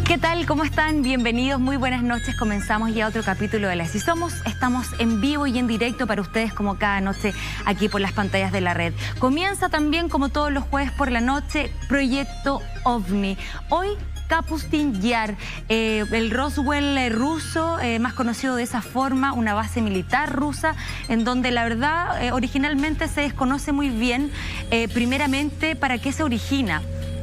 ¿Qué tal? ¿Cómo están? Bienvenidos, muy buenas noches. Comenzamos ya otro capítulo de La Así Somos. Estamos en vivo y en directo para ustedes como cada noche aquí por las pantallas de la red. Comienza también como todos los jueves por la noche Proyecto OVNI. Hoy Kapustin Yar, el Roswell ruso, más conocido de esa forma, una base militar rusa, en donde la verdad originalmente se desconoce muy bien, primeramente, para qué se origina.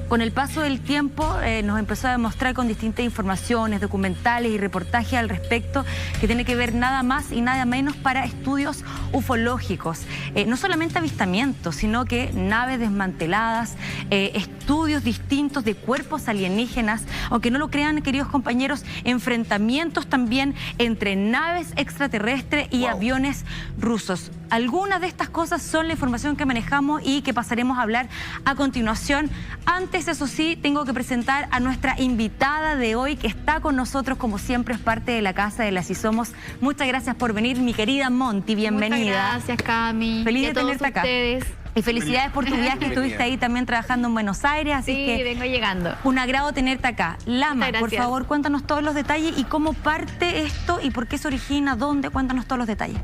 Con el paso del tiempo nos empezó a demostrar con distintas informaciones, documentales y reportajes al respecto, que tiene que ver nada más y nada menos para estudios ufológicos. No solamente avistamientos, sino que naves desmanteladas, estudios distintos de cuerpos alienígenas, aunque no lo crean, queridos compañeros, enfrentamientos también entre naves extraterrestres y aviones rusos. Algunas de estas cosas son la información que manejamos y que pasaremos a hablar a continuación. Antes, eso sí, tengo que presentar a nuestra invitada de hoy, que está con nosotros, como siempre, es parte de la casa de La Así Somos. Muchas gracias por venir, mi querida Monty, bienvenida. Muchas gracias, Cami. Feliz de tenerte acá. Ustedes. Y felicidades por tu viaje, estuviste ahí también trabajando en Buenos Aires, así sí, que vengo llegando. Un agrado tenerte acá. Lama, por favor, cuéntanos todos los detalles y cómo parte esto y por qué se origina, dónde, cuéntanos todos los detalles.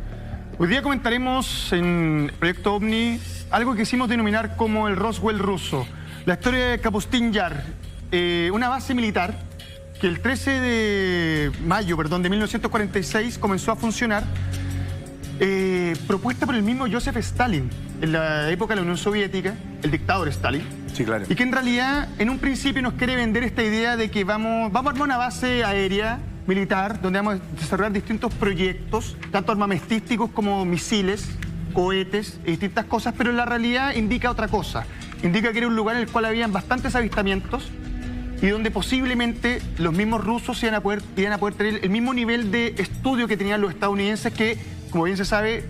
Hoy día comentaremos en Proyecto OVNI algo que quisimos denominar como el Roswell ruso. La historia de Kapustin Yar, una base militar que el 13 de mayo de 1946 comenzó a funcionar, propuesta por el mismo Joseph Stalin, en la época de la Unión Soviética, el dictador Stalin. Sí, claro. Y que en realidad, en un principio nos quiere vender esta idea de que vamos a armar una base aérea militar, donde vamos a desarrollar distintos proyectos, tanto armamentísticos como misiles, cohetes y distintas cosas, pero en la realidad indica otra cosa. Indica que era un lugar en el cual habían bastantes avistamientos y donde posiblemente los mismos rusos iban a poder tener el mismo nivel de estudio que tenían los estadounidenses, que, como bien se sabe,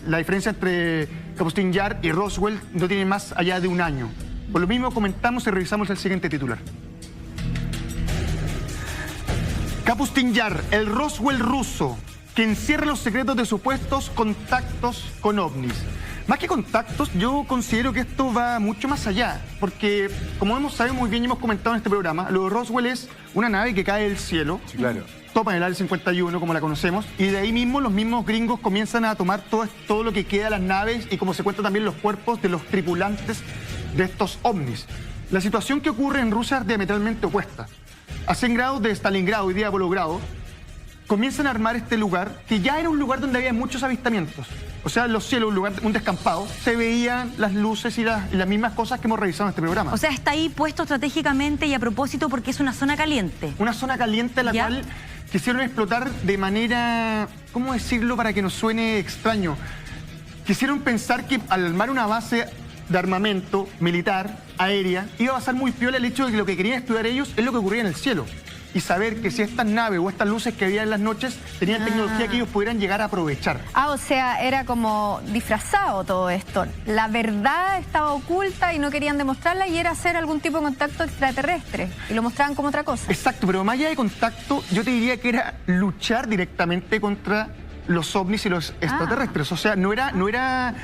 la diferencia entre Kapustin Yar y Roswell no tiene más allá de un año. Por lo mismo comentamos y revisamos el siguiente titular. Kapustin Yar, el Roswell ruso, que encierra los secretos de supuestos contactos con ovnis. Más que contactos, yo considero que esto va mucho más allá, porque como sabemos muy bien y hemos comentado en este programa, lo de Roswell es una nave que cae del cielo, Sí, claro. topa en el Área 51, como la conocemos, y de ahí mismo los mismos gringos comienzan a tomar todo lo que queda de las naves y, como se cuenta, también los cuerpos de los tripulantes de estos ovnis. La situación que ocurre en Rusia es diametralmente opuesta. A 100 grados de Stalingrado, hoy día Volgogrado, comienzan a armar este lugar, que ya era un lugar donde había muchos avistamientos. O sea, en los cielos, un descampado, se veían las luces y las mismas cosas que hemos revisado en este programa. O sea, está ahí puesto estratégicamente y a propósito porque es una zona caliente. Una zona caliente a la cual quisieron explotar de manera, ¿cómo decirlo para que nos suene extraño? Quisieron pensar que al armar una base de armamento militar, aérea, iba a pasar muy piola el hecho de que lo que querían estudiar ellos es lo que ocurría en el cielo. Y saber que si estas naves o estas luces que había en las noches tenían tecnología que ellos pudieran llegar a aprovechar. O sea, era como disfrazado todo esto. La verdad estaba oculta y no querían demostrarla y era hacer algún tipo de contacto extraterrestre. Y lo mostraban como otra cosa. Exacto, pero más allá de contacto, yo te diría que era luchar directamente contra los ovnis y los extraterrestres. O sea, no era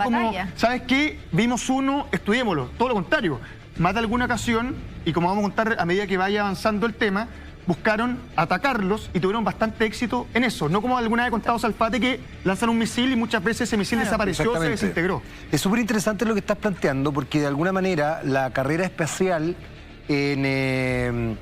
como, ¿sabes qué? Vimos uno, estudiémoslo. Todo lo contrario. Más de alguna ocasión, y como vamos a contar a medida que vaya avanzando el tema, buscaron atacarlos y tuvieron bastante éxito en eso. No como alguna vez contado Salfate, que lanzan un misil y muchas veces ese misil desapareció, se desintegró. Es súper interesante lo que estás planteando, porque de alguna manera la carrera espacial en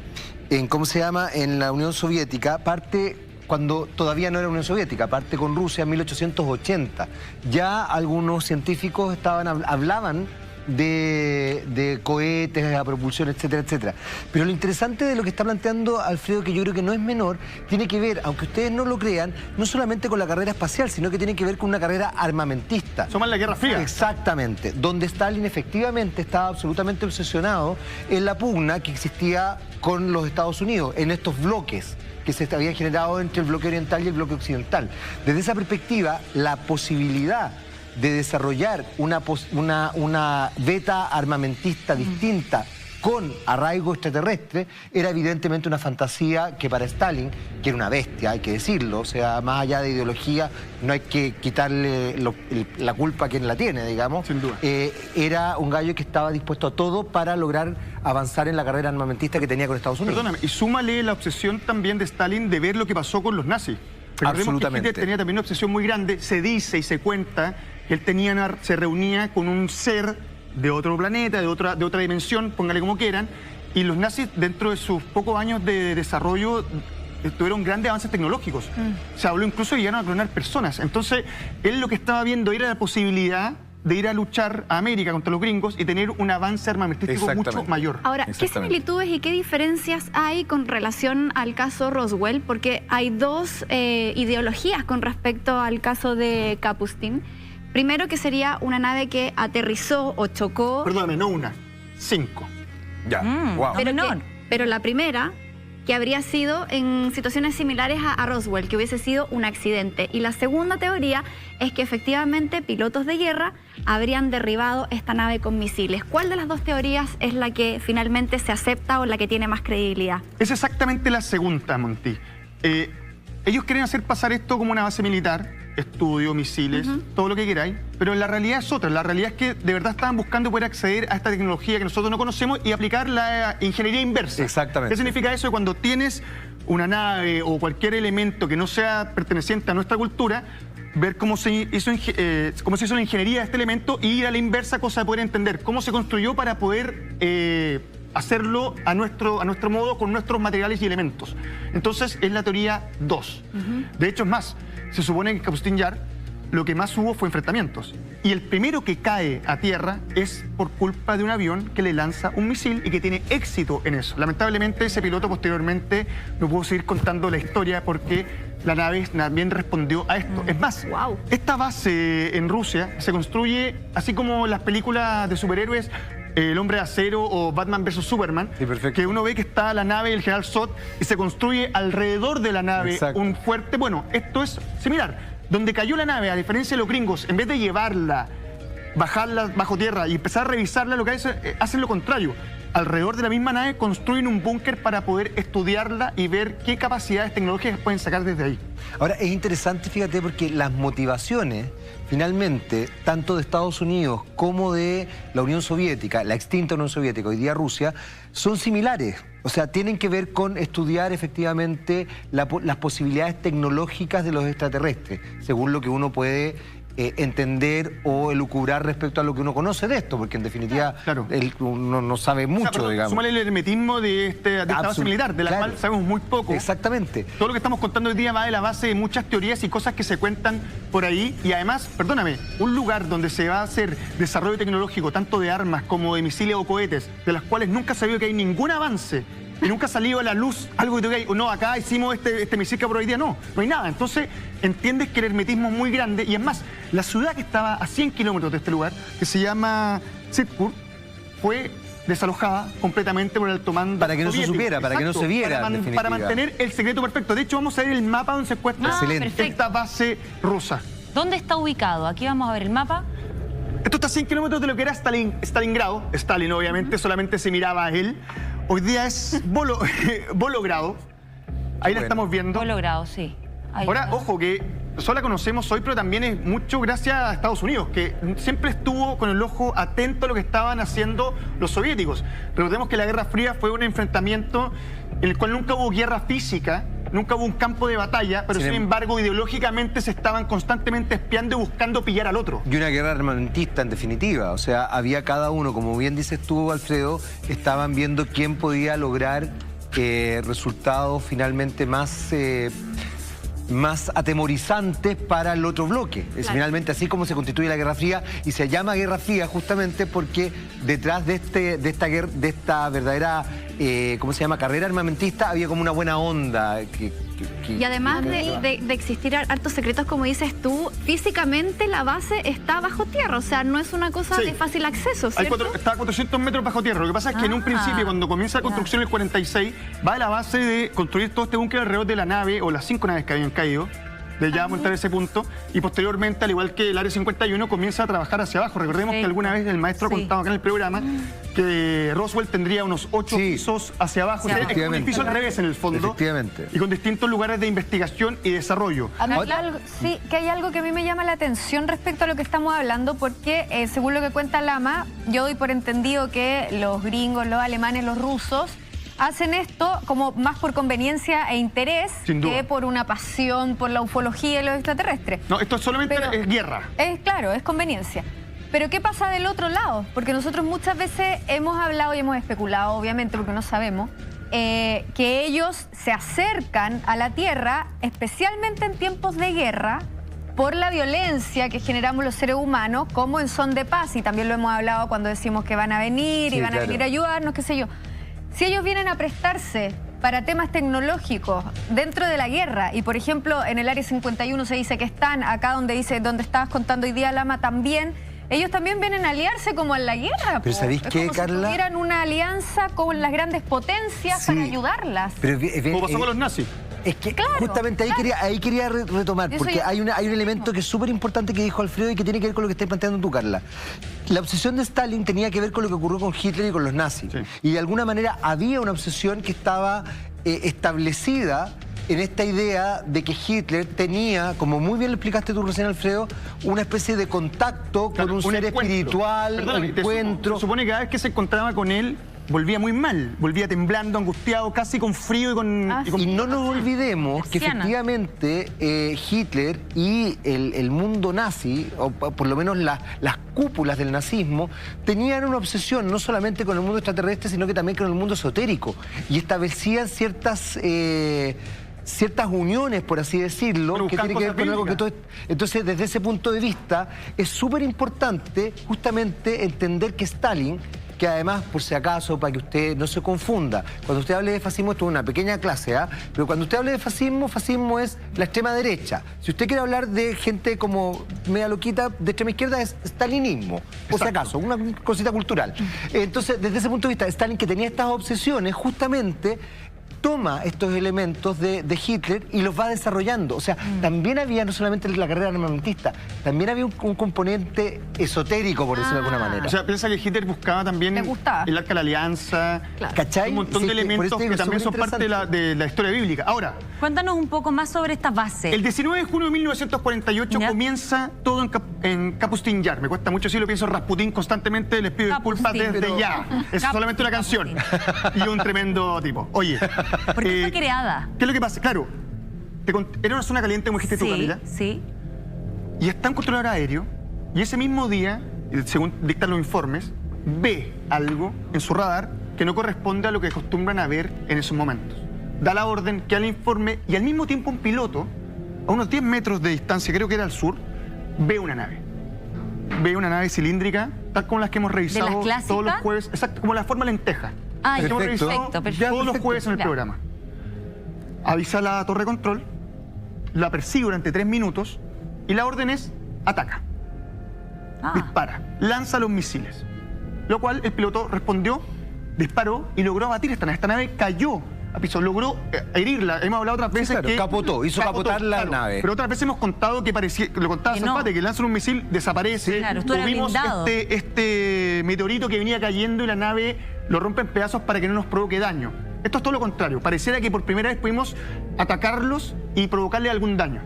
¿cómo se llama?, en la Unión Soviética parte cuando todavía no era Unión Soviética, parte con Rusia en 1880. Ya algunos científicos hablaban de cohetes, a propulsión, etcétera, etcétera. Pero lo interesante de lo que está planteando Alfredo, que yo creo que no es menor, tiene que ver, aunque ustedes no lo crean, no solamente con la carrera espacial, sino que tiene que ver con una carrera armamentista. Somos la Guerra Fría. Exactamente, donde Stalin efectivamente estaba absolutamente obsesionado en la pugna que existía con los Estados Unidos, en estos bloques que se habían generado entre el bloque oriental y el bloque occidental. Desde esa perspectiva, la posibilidad de desarrollar una beta armamentista distinta con arraigo extraterrestre, era evidentemente una fantasía que para Stalin, que era una bestia, hay que decirlo, o sea, más allá de ideología, no hay que quitarle la culpa a quien la tiene, digamos. Sin duda. Era un gallo que estaba dispuesto a todo para lograr avanzar en la carrera armamentista que tenía con Estados Unidos. Perdóname, y súmale la obsesión también de Stalin de ver lo que pasó con los nazis. Recordemos Absolutamente. que Hitler tenía también una obsesión muy grande, se dice y se cuenta que él se reunía con un ser de otro planeta, de otra dimensión, póngale como quieran, y los nazis dentro de sus pocos años de desarrollo tuvieron grandes avances tecnológicos. Se habló incluso de llegaron a clonar personas. Entonces, él lo que estaba viendo era la posibilidad de ir a luchar a América contra los gringos y tener un avance armamentístico mucho mayor. Ahora, ¿qué similitudes y qué diferencias hay con relación al caso Roswell? Porque hay dos ideologías con respecto al caso de Kapustin. Primero, que sería una nave que aterrizó o chocó. Perdóname, no una, 5. Ya, wow. Pero la primera, que habría sido en situaciones similares a Roswell, que hubiese sido un accidente. Y la segunda teoría es que efectivamente pilotos de guerra habrían derribado esta nave con misiles. ¿Cuál de las dos teorías es la que finalmente se acepta o la que tiene más credibilidad? Es exactamente la segunda, Monty. Ellos quieren hacer pasar esto como una base militar, estudio, misiles, todo lo que queráis, pero la realidad es otra. La realidad es que de verdad estaban buscando poder acceder a esta tecnología que nosotros no conocemos y aplicar la ingeniería inversa. Exactamente. ¿Qué significa eso? Cuando tienes una nave o cualquier elemento que no sea perteneciente a nuestra cultura, ver cómo se hizo la ingeniería de este elemento y ir a la inversa, cosa de poder entender cómo se construyó para poder hacerlo a nuestro modo con nuestros materiales y elementos. Entonces es la teoría 2. De hecho, es más, se supone que en Kapustin Yar lo que más hubo fue enfrentamientos. Y el primero que cae a tierra es por culpa de un avión que le lanza un misil y que tiene éxito en eso. Lamentablemente ese piloto posteriormente no pudo seguir contando la historia porque la nave también respondió a esto. Es más, esta base en Rusia se construye así como las películas de superhéroes El Hombre de Acero o Batman vs Superman, sí, que uno ve que está la nave del general Zod y se construye alrededor de la nave un fuerte. Bueno, esto es similar. Donde cayó la nave, a diferencia de los gringos, en vez de llevarla, bajarla bajo tierra y empezar a revisarla, lo que hacen lo contrario. Alrededor de la misma nave construyen un búnker para poder estudiarla y ver qué capacidades tecnológicas pueden sacar desde ahí. Ahora, es interesante, fíjate, porque las motivaciones, finalmente, tanto de Estados Unidos como de la Unión Soviética, la extinta Unión Soviética, hoy día Rusia, son similares. O sea, tienen que ver con estudiar efectivamente las posibilidades tecnológicas de los extraterrestres, según lo que uno puede entender o elucubrar respecto a lo que uno conoce de esto, porque en definitiva uno no sabe mucho, digamos. Súmale el hermetismo de esta base militar, de la cual sabemos muy poco. Exactamente. Todo lo que estamos contando hoy día va de la base de muchas teorías y cosas que se cuentan por ahí. Y además, perdóname, un lugar donde se va a hacer desarrollo tecnológico, tanto de armas como de misiles o cohetes, de las cuales nunca se vio que hay ningún avance, y nunca ha salido a la luz algo que te diga, no, acá hicimos este misil que por hoy día no hay nada. Entonces entiendes que el hermetismo es muy grande y es más, la ciudad que estaba a 100 kilómetros de este lugar, que se llama Sitpur, fue desalojada completamente por el alto mando para que no soviético. Se supiera, para que no se viera, para mantener el secreto perfecto. De hecho, vamos a ver el mapa donde se encuentra esta base rusa. ¿Dónde está ubicado? Aquí vamos a ver el mapa. Esto está a 100 kilómetros de lo que era Stalingrado. Stalin, obviamente, solamente se miraba a él. Hoy día es Vologrado. Ahí la estamos viendo. Vologrado, sí. Ahora, ojo, que solo la conocemos hoy, pero también es mucho gracias a Estados Unidos, que siempre estuvo con el ojo atento a lo que estaban haciendo los soviéticos. Recordemos que la Guerra Fría fue un enfrentamiento en el cual nunca hubo guerra física, nunca hubo un campo de batalla, pero sin embargo ideológicamente se estaban constantemente espiando y buscando pillar al otro. Y una guerra armamentista en definitiva, o sea, había cada uno, como bien dices tú, Alfredo, estaban viendo quién podía lograr resultados finalmente más atemorizantes para el otro bloque. Es finalmente así como se constituye la Guerra Fría y se llama Guerra Fría justamente porque detrás de esta verdadera ¿cómo se llama? Carrera armamentista había como una buena onda. Y además de existir hartos secretos, como dices tú, físicamente la base está bajo tierra, o sea, no es una cosa de fácil acceso, ¿cierto? Está a 400 metros bajo tierra. Lo que pasa es que en un principio, cuando comienza la construcción en el 46, va a la base de construir todo este búnker alrededor de la nave, o las 5 naves que habían caído, de ya montar ese punto, y posteriormente, al igual que el Área 51, comienza a trabajar hacia abajo. Recordemos que alguna vez el maestro ha contado acá en el programa que Roswell tendría unos 8 pisos hacia abajo. Es un edificio al revés en el fondo. Efectivamente. Y con distintos lugares de investigación y desarrollo. Sí, que hay algo que a mí me llama la atención respecto a lo que estamos hablando, porque según lo que cuenta Lama, yo doy por entendido que los gringos, los alemanes, los rusos hacen esto como más por conveniencia e interés que por una pasión por la ufología y los extraterrestres. No, esto solamente es guerra. Claro, es conveniencia. Pero ¿qué pasa del otro lado? Porque nosotros muchas veces hemos hablado y hemos especulado, obviamente, porque no sabemos, que ellos se acercan a la Tierra, especialmente en tiempos de guerra, por la violencia que generamos los seres humanos, como en son de paz, y también lo hemos hablado cuando decimos que van a venir y van a venir a ayudarnos, qué sé yo. Si ellos vienen a prestarse para temas tecnológicos dentro de la guerra, y por ejemplo en el Área 51 se dice que están acá donde estabas contando hoy día, Lama, también, ellos también vienen a aliarse como en la guerra. Pero ¿sabéis qué, como Carla? Si tuvieran una alianza con las grandes potencias para ayudarlas. Pero, como pasó con los nazis. Es que justamente ahí quería retomar, porque hay un elemento que es súper importante que dijo Alfredo y que tiene que ver con lo que estás planteando tú, Carla. La obsesión de Stalin tenía que ver con lo que ocurrió con Hitler y con los nazis. Sí. Y de alguna manera había una obsesión que estaba establecida en esta idea de que Hitler tenía, como muy bien lo explicaste tú recién, Alfredo, una especie de contacto con un ser espiritual, un encuentro. Se supone que cada vez que se encontraba con él, volvía muy mal, volvía temblando, angustiado, casi con frío y con... Y no nos olvidemos que efectivamente Hitler y el mundo nazi, o por lo menos las cúpulas del nazismo, tenían una obsesión no solamente con el mundo extraterrestre, sino que también con el mundo esotérico. Y establecían ciertas uniones, por así decirlo, que tienen que ver con algo que todo... Entonces, desde ese punto de vista, es súper importante justamente entender que Stalin, que además, por si acaso, para que usted no se confunda, cuando usted hable de fascismo, esto es una pequeña clase, pero cuando usted hable de fascismo, fascismo es la extrema derecha. Si usted quiere hablar de gente como media loquita de extrema izquierda, es stalinismo, por si acaso, una cosita cultural. Entonces, desde ese punto de vista, Stalin, que tenía estas obsesiones, justamente toma estos elementos de Hitler y los va desarrollando. O sea, también había no solamente la carrera armamentista, también había un componente esotérico, por decirlo de alguna manera. O sea, piensa que Hitler buscaba también el Arca de la Alianza, ¿cachai? Un montón de elementos que también son parte de la historia bíblica. Ahora, cuéntanos un poco más sobre esta base. El 19 de junio de 1948 comienza todo en Kapustin Yar. Me cuesta mucho decirlo, pienso Rasputín constantemente, les pido disculpas desde ya. Es solamente una canción. Y un tremendo tipo. Oye... ¿Por qué fue creada? ¿Qué es lo que pasa? Claro, era una zona caliente, como dijiste tú, Camila. Sí. Y está un controlador aéreo, y ese mismo día, según dictan los informes, ve algo en su radar que no corresponde a lo que acostumbran a ver en esos momentos. Da la orden, que al informe, y al mismo tiempo un piloto, a unos 10 metros de distancia, creo que era al sur, ve una nave. Ve una nave cilíndrica, tal como las que hemos revisado todos los jueves, exacto, como la forma lenteja. Ah, perfecto. Todos los jueves en el programa. Avisa a la torre de control, la persigue durante 3 minutos y la orden es ataca. Dispara, lanza los misiles. Lo cual el piloto respondió, disparó y logró abatir esta nave. Esta nave cayó a piso, logró herirla. Hemos hablado otras veces que... hizo capotar la nave. Pero otras veces hemos contado que parecía, lo contaba Zapate, que lanzan un misil, desaparece. Claro, tuvimos este meteorito que venía cayendo y la nave lo rompe en pedazos para que no nos provoque daño. Esto es todo lo contrario. Pareciera que por primera vez pudimos atacarlos y provocarle algún daño.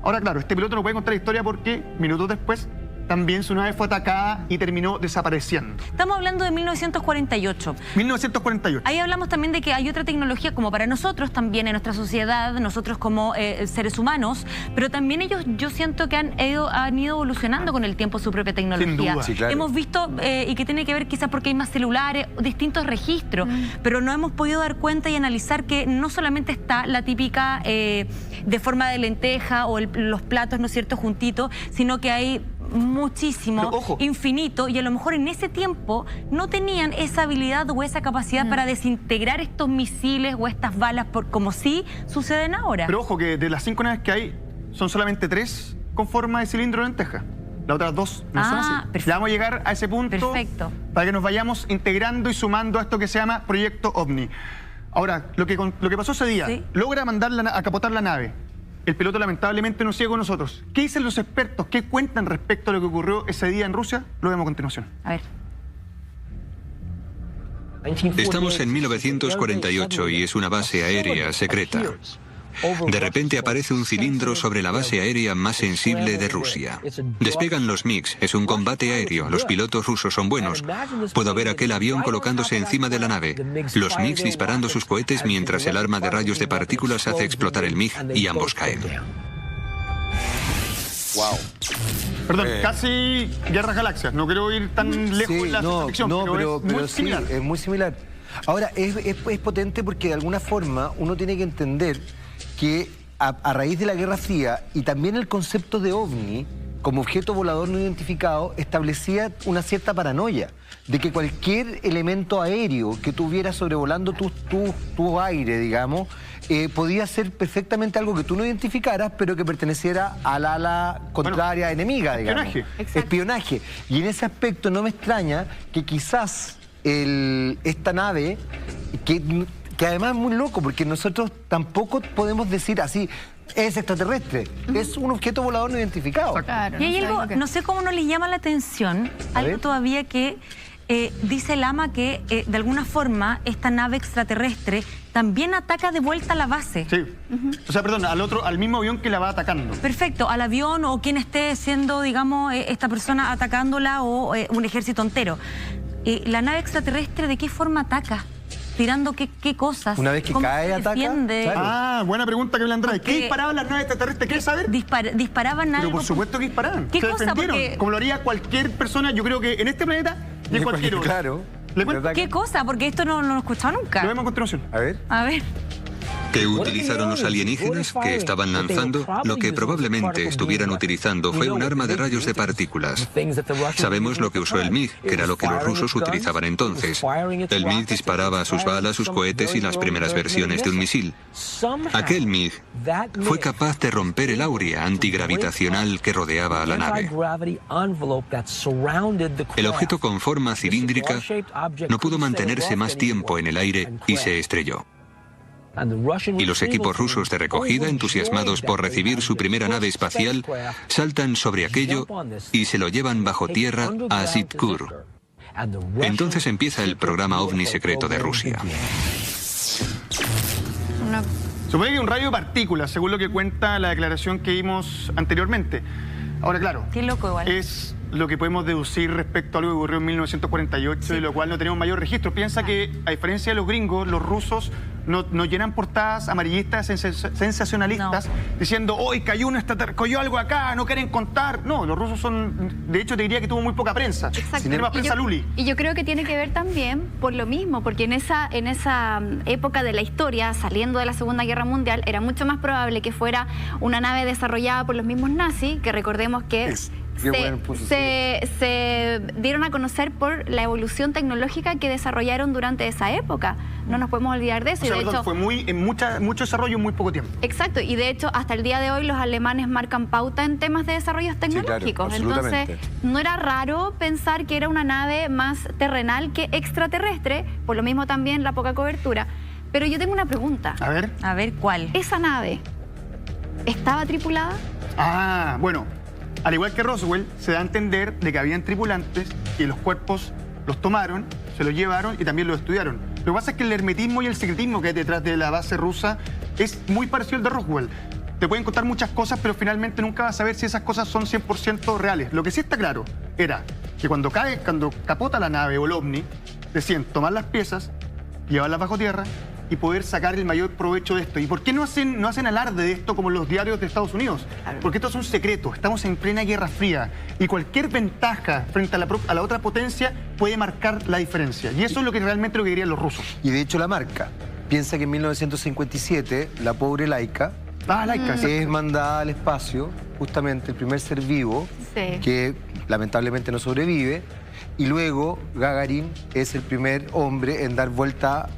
Ahora, claro, este piloto no puede contar la historia porque minutos después también su nave fue atacada y terminó desapareciendo. Estamos hablando de 1948. 1948. Ahí hablamos también de que hay otra tecnología como para nosotros también en nuestra sociedad, nosotros como seres humanos, pero también ellos, yo siento que han ido evolucionando con el tiempo su propia tecnología. Sin duda. Sí, claro. Hemos visto, y que tiene que ver quizás porque hay más celulares, distintos registros, pero no hemos podido dar cuenta y analizar que no solamente está la típica de forma de lenteja o los platos, ¿no es cierto?, juntitos, sino que hay muchísimo, infinito, y a lo mejor en ese tiempo no tenían esa habilidad o esa capacidad para desintegrar estos misiles o estas balas como sí suceden ahora. Pero ojo, que de las 5 naves que hay, son solamente 3 con forma de cilindro de lenteja. Las otras 2 no son así. Perfecto. Ya vamos a llegar a ese punto para que nos vayamos integrando y sumando a esto que se llama Proyecto OVNI. Ahora, lo que pasó ese día, logra mandarla a capotar la nave. el piloto lamentablemente no sigue con nosotros. ¿Qué dicen los expertos? ¿Qué cuentan respecto a lo que ocurrió ese día en Rusia? Lo vemos a continuación. A ver. Estamos en 1948 y es una base aérea secreta. De repente aparece un cilindro sobre la base aérea más sensible de Rusia. Despegan los MiGs, es un combate aéreo, los pilotos rusos son buenos. Puedo ver aquel avión colocándose encima de la nave, los MiGs disparando sus cohetes mientras el arma de rayos de partículas hace explotar el MiG y ambos caen. Wow. Perdón, casi Guerras Galaxias. No quiero ir tan lejos en la ciencia ficción, pero es muy similar. Sí, es muy similar. Ahora, es potente porque de alguna forma uno tiene que entender que a raíz de la Guerra Fría y también el concepto de OVNI como objeto volador no identificado establecía una cierta paranoia de que cualquier elemento aéreo que tuviera sobrevolando tu aire, digamos, podía ser perfectamente algo que tú no identificaras, pero que perteneciera al ala contraria, enemiga, digamos. Espionaje. Espionaje. Y en ese aspecto no me extraña que quizás esta nave, que además es muy loco, porque nosotros tampoco podemos decir así, es extraterrestre, es un objeto volador no identificado. Claro, Y hay no algo, saben no sé cómo no les llama la atención, A algo ver. todavía que dice el AMA que de alguna forma esta nave extraterrestre también ataca de vuelta a la base. Sí. O sea, perdón, al mismo avión que la va atacando. Perfecto, al avión o quien esté siendo, digamos, esta persona atacándola o un ejército entero. ¿La nave extraterrestre de qué forma ataca? ¿Tirando qué cosas? Una vez que ¿Cómo cae, se ataca? defiende? Claro. Ah, buena pregunta, Gabriel Andrade. ¿Qué Porque- disparaban las naves extraterrestres? ¿Quieres saber? Disparaban algo. Pero por supuesto que disparaban. ¿Qué Se cosa? defendieron, Porque- como lo haría cualquier persona, yo creo que en este planeta y en cualquier otro. Claro. ¿Le cuento? ¿Verdad que- ¿Qué cosa? Porque esto no lo he escuchado nunca. Lo vemos a continuación. A ver. A ver. ¿Qué utilizaron los alienígenas que estaban lanzando? Lo que probablemente estuvieran utilizando fue un arma de rayos de partículas. Sabemos lo que usó el MiG, que era lo que los rusos utilizaban entonces. El MiG disparaba sus balas, sus cohetes y las primeras versiones de un misil. Aquel MiG fue capaz de romper el áurea antigravitacional que rodeaba a la nave. El objeto con forma cilíndrica no pudo mantenerse más tiempo en el aire y se estrelló. Y los equipos rusos de recogida, entusiasmados por recibir su primera nave espacial, saltan sobre aquello y se lo llevan bajo tierra a Sitkur. Entonces empieza el programa OVNI secreto de Rusia. Una- Supone que un rayo de partículas, según lo que cuenta la declaración que vimos anteriormente. Ahora, claro, Qué loco igual. es lo que podemos deducir respecto a algo que ocurrió en 1948, de lo cual no tenemos mayor registro. Piensa que, a diferencia de los gringos, los rusos no llenan portadas amarillistas sensacionalistas diciendo, hoy cayó algo acá, no quieren contar. No, los rusos son, de hecho te diría que tuvo muy poca prensa. Exacto. Tiene más prensa Luli. Y yo creo que tiene que ver también por lo mismo, porque en esa época de la historia, saliendo de la Segunda Guerra Mundial, era mucho más probable que fuera una nave desarrollada por los mismos nazis, que recordemos que Qué buen punto, se dieron a conocer por la evolución tecnológica que desarrollaron durante esa época. No nos podemos olvidar de eso. O sea, Y de perdón, hecho, fue mucho desarrollo en muy poco tiempo. exacto, y de hecho hasta el día de hoy los alemanes marcan pauta en temas de desarrollos claro, tecnológicos. absolutamente. Entonces no era raro pensar que era una nave más terrenal que extraterrestre, por lo mismo también la poca cobertura. Pero yo tengo una pregunta. A ver. A ver, ¿cuál? ¿Esa nave estaba tripulada? Ah, bueno, al igual que Roswell, se da a entender de que habían tripulantes y los cuerpos los tomaron, se los llevaron y también los estudiaron. Lo que pasa es que el hermetismo y el secretismo que hay detrás de la base rusa es muy parecido al de Roswell. Te pueden contar muchas cosas, pero finalmente nunca vas a saber si esas cosas son 100% reales. Lo que sí está claro era que cuando capota la nave o el ovni, decían tomar las piezas, llevarlas bajo tierra y poder sacar el mayor provecho de esto. ¿Y por qué no hacen alarde de esto como los diarios de Estados Unidos? Porque esto es un secreto. Estamos en plena Guerra Fría y cualquier ventaja frente a la otra potencia puede marcar la diferencia. Y eso es lo que realmente lo que querían los rusos. Y de hecho la marca. Piensa que en 1957 la pobre Laika Laika, sí. es mandada al espacio, justamente el primer ser vivo, Sí. que lamentablemente no sobrevive, y luego Gagarin es el primer hombre en dar vuelta,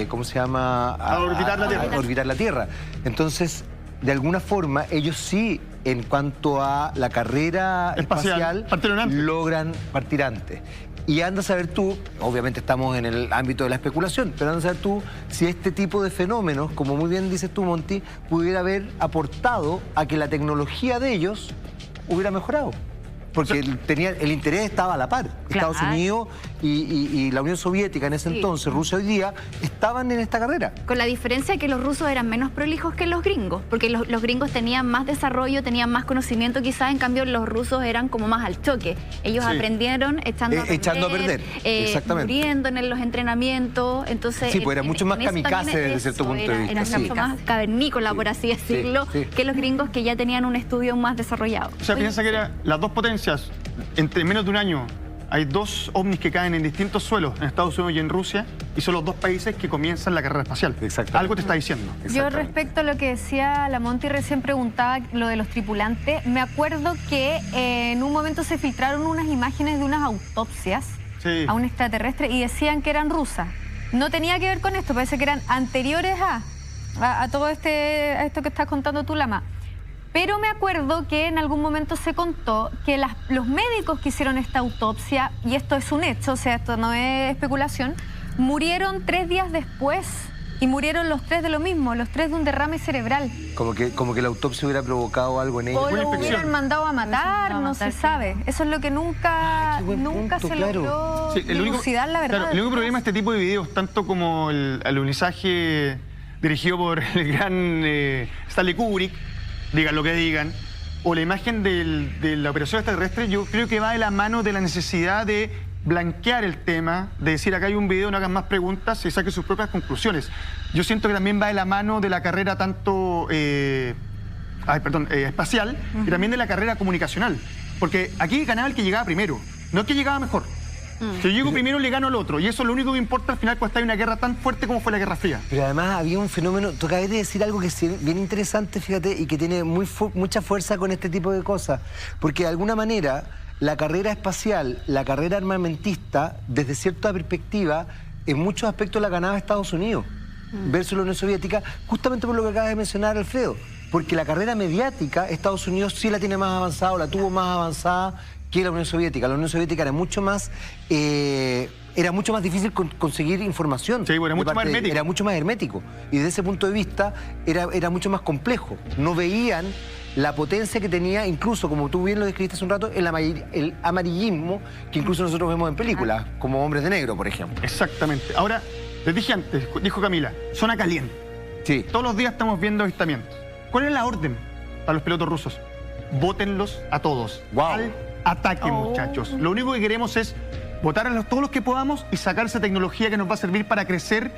¿cómo se llama? A orbitar la Tierra. A orbitar la Tierra. Entonces, de alguna forma, ellos sí en cuanto a la carrera espacial partieron antes. logran partir antes. Y anda a saber tú, obviamente estamos en el ámbito de la especulación, pero anda a saber tú si este tipo de fenómenos, como muy bien dices tú, Monty, pudiera haber aportado a que la tecnología de ellos hubiera mejorado. Porque el interés estaba a la par. Claro. Estados Unidos y la Unión Soviética en ese entonces, Rusia hoy día, estaban en esta carrera. Con la diferencia de que los rusos eran menos prolijos que los gringos, porque los gringos tenían más desarrollo, tenían más conocimiento quizás, en cambio los rusos eran como más al choque. Ellos aprendieron echando a perder, exactamente. muriendo en los entrenamientos, entonces... Sí, pues era mucho más kamikaze desde cierto punto de vista. Era mucho más cavernícola, por así decirlo, que los gringos que ya tenían un estudio más desarrollado. O sea, piensa que eran las dos potencias, entre menos de un año. Hay 2 ovnis que caen en distintos suelos, en Estados Unidos y en Rusia, y son los 2 países que comienzan la carrera espacial. Algo te está diciendo. Yo respecto a lo que decía la Monty, recién preguntaba lo de los tripulantes, me acuerdo que en un momento se filtraron unas imágenes de unas autopsias a un extraterrestre y decían que eran rusas. No tenía que ver con esto, parece que eran anteriores a todo esto que estás contando tú, Lama. Pero me acuerdo que en algún momento se contó que los médicos que hicieron esta autopsia, y esto es un hecho, o sea, esto no es especulación, murieron 3 días después y murieron los 3 de lo mismo, los 3 de un derrame cerebral. Como que la autopsia hubiera provocado algo en ellos. O lo hubieran mandado a matar, no se sabe. Eso es lo que nunca se logró dilucidar, la verdad. Claro, el único problema de este tipo de videos, tanto como el alunizaje dirigido por el gran Stanley Kubrick, digan lo que digan, o la imagen de la operación extraterrestre, yo creo que va de la mano de la necesidad de blanquear el tema, de decir acá hay un video, no hagan más preguntas y saquen sus propias conclusiones. Yo siento que también va de la mano de la carrera tanto espacial y también de la carrera comunicacional. Porque aquí ganaba el que llegaba primero, no el que llegaba mejor. Si yo llego primero, le gano al otro. Y eso es lo único que importa al final cuando está en una guerra tan fuerte como fue la Guerra Fría. Pero además había un fenómeno, tú acabas de decir algo que es bien interesante, fíjate, y que tiene mucha fuerza con este tipo de cosas. Porque de alguna manera, la carrera espacial, la carrera armamentista, desde cierta perspectiva, en muchos aspectos la ganaba Estados Unidos versus la Unión Soviética, justamente por lo que acabas de mencionar, Alfredo. Porque la carrera mediática, Estados Unidos sí la tiene más avanzada, o la tuvo más avanzada que la Unión Soviética. La Unión Soviética era mucho más difícil conseguir información. Sí, bueno, era mucho más hermético. Y desde ese punto de vista era mucho más complejo. No veían la potencia que tenía, incluso, como tú bien lo describiste hace un rato, el amarillismo que incluso nosotros vemos en películas, como Hombres de Negro, por ejemplo. Exactamente. Ahora, les dije antes, dijo Camila, zona caliente. Sí. Todos los días estamos viendo avistamientos. ¿Cuál es la orden para los pilotos rusos? Bótenlos a todos. Wow. Ataque, muchachos. Lo único que queremos es votar a todos los que podamos y sacar esa tecnología que nos va a servir para crecer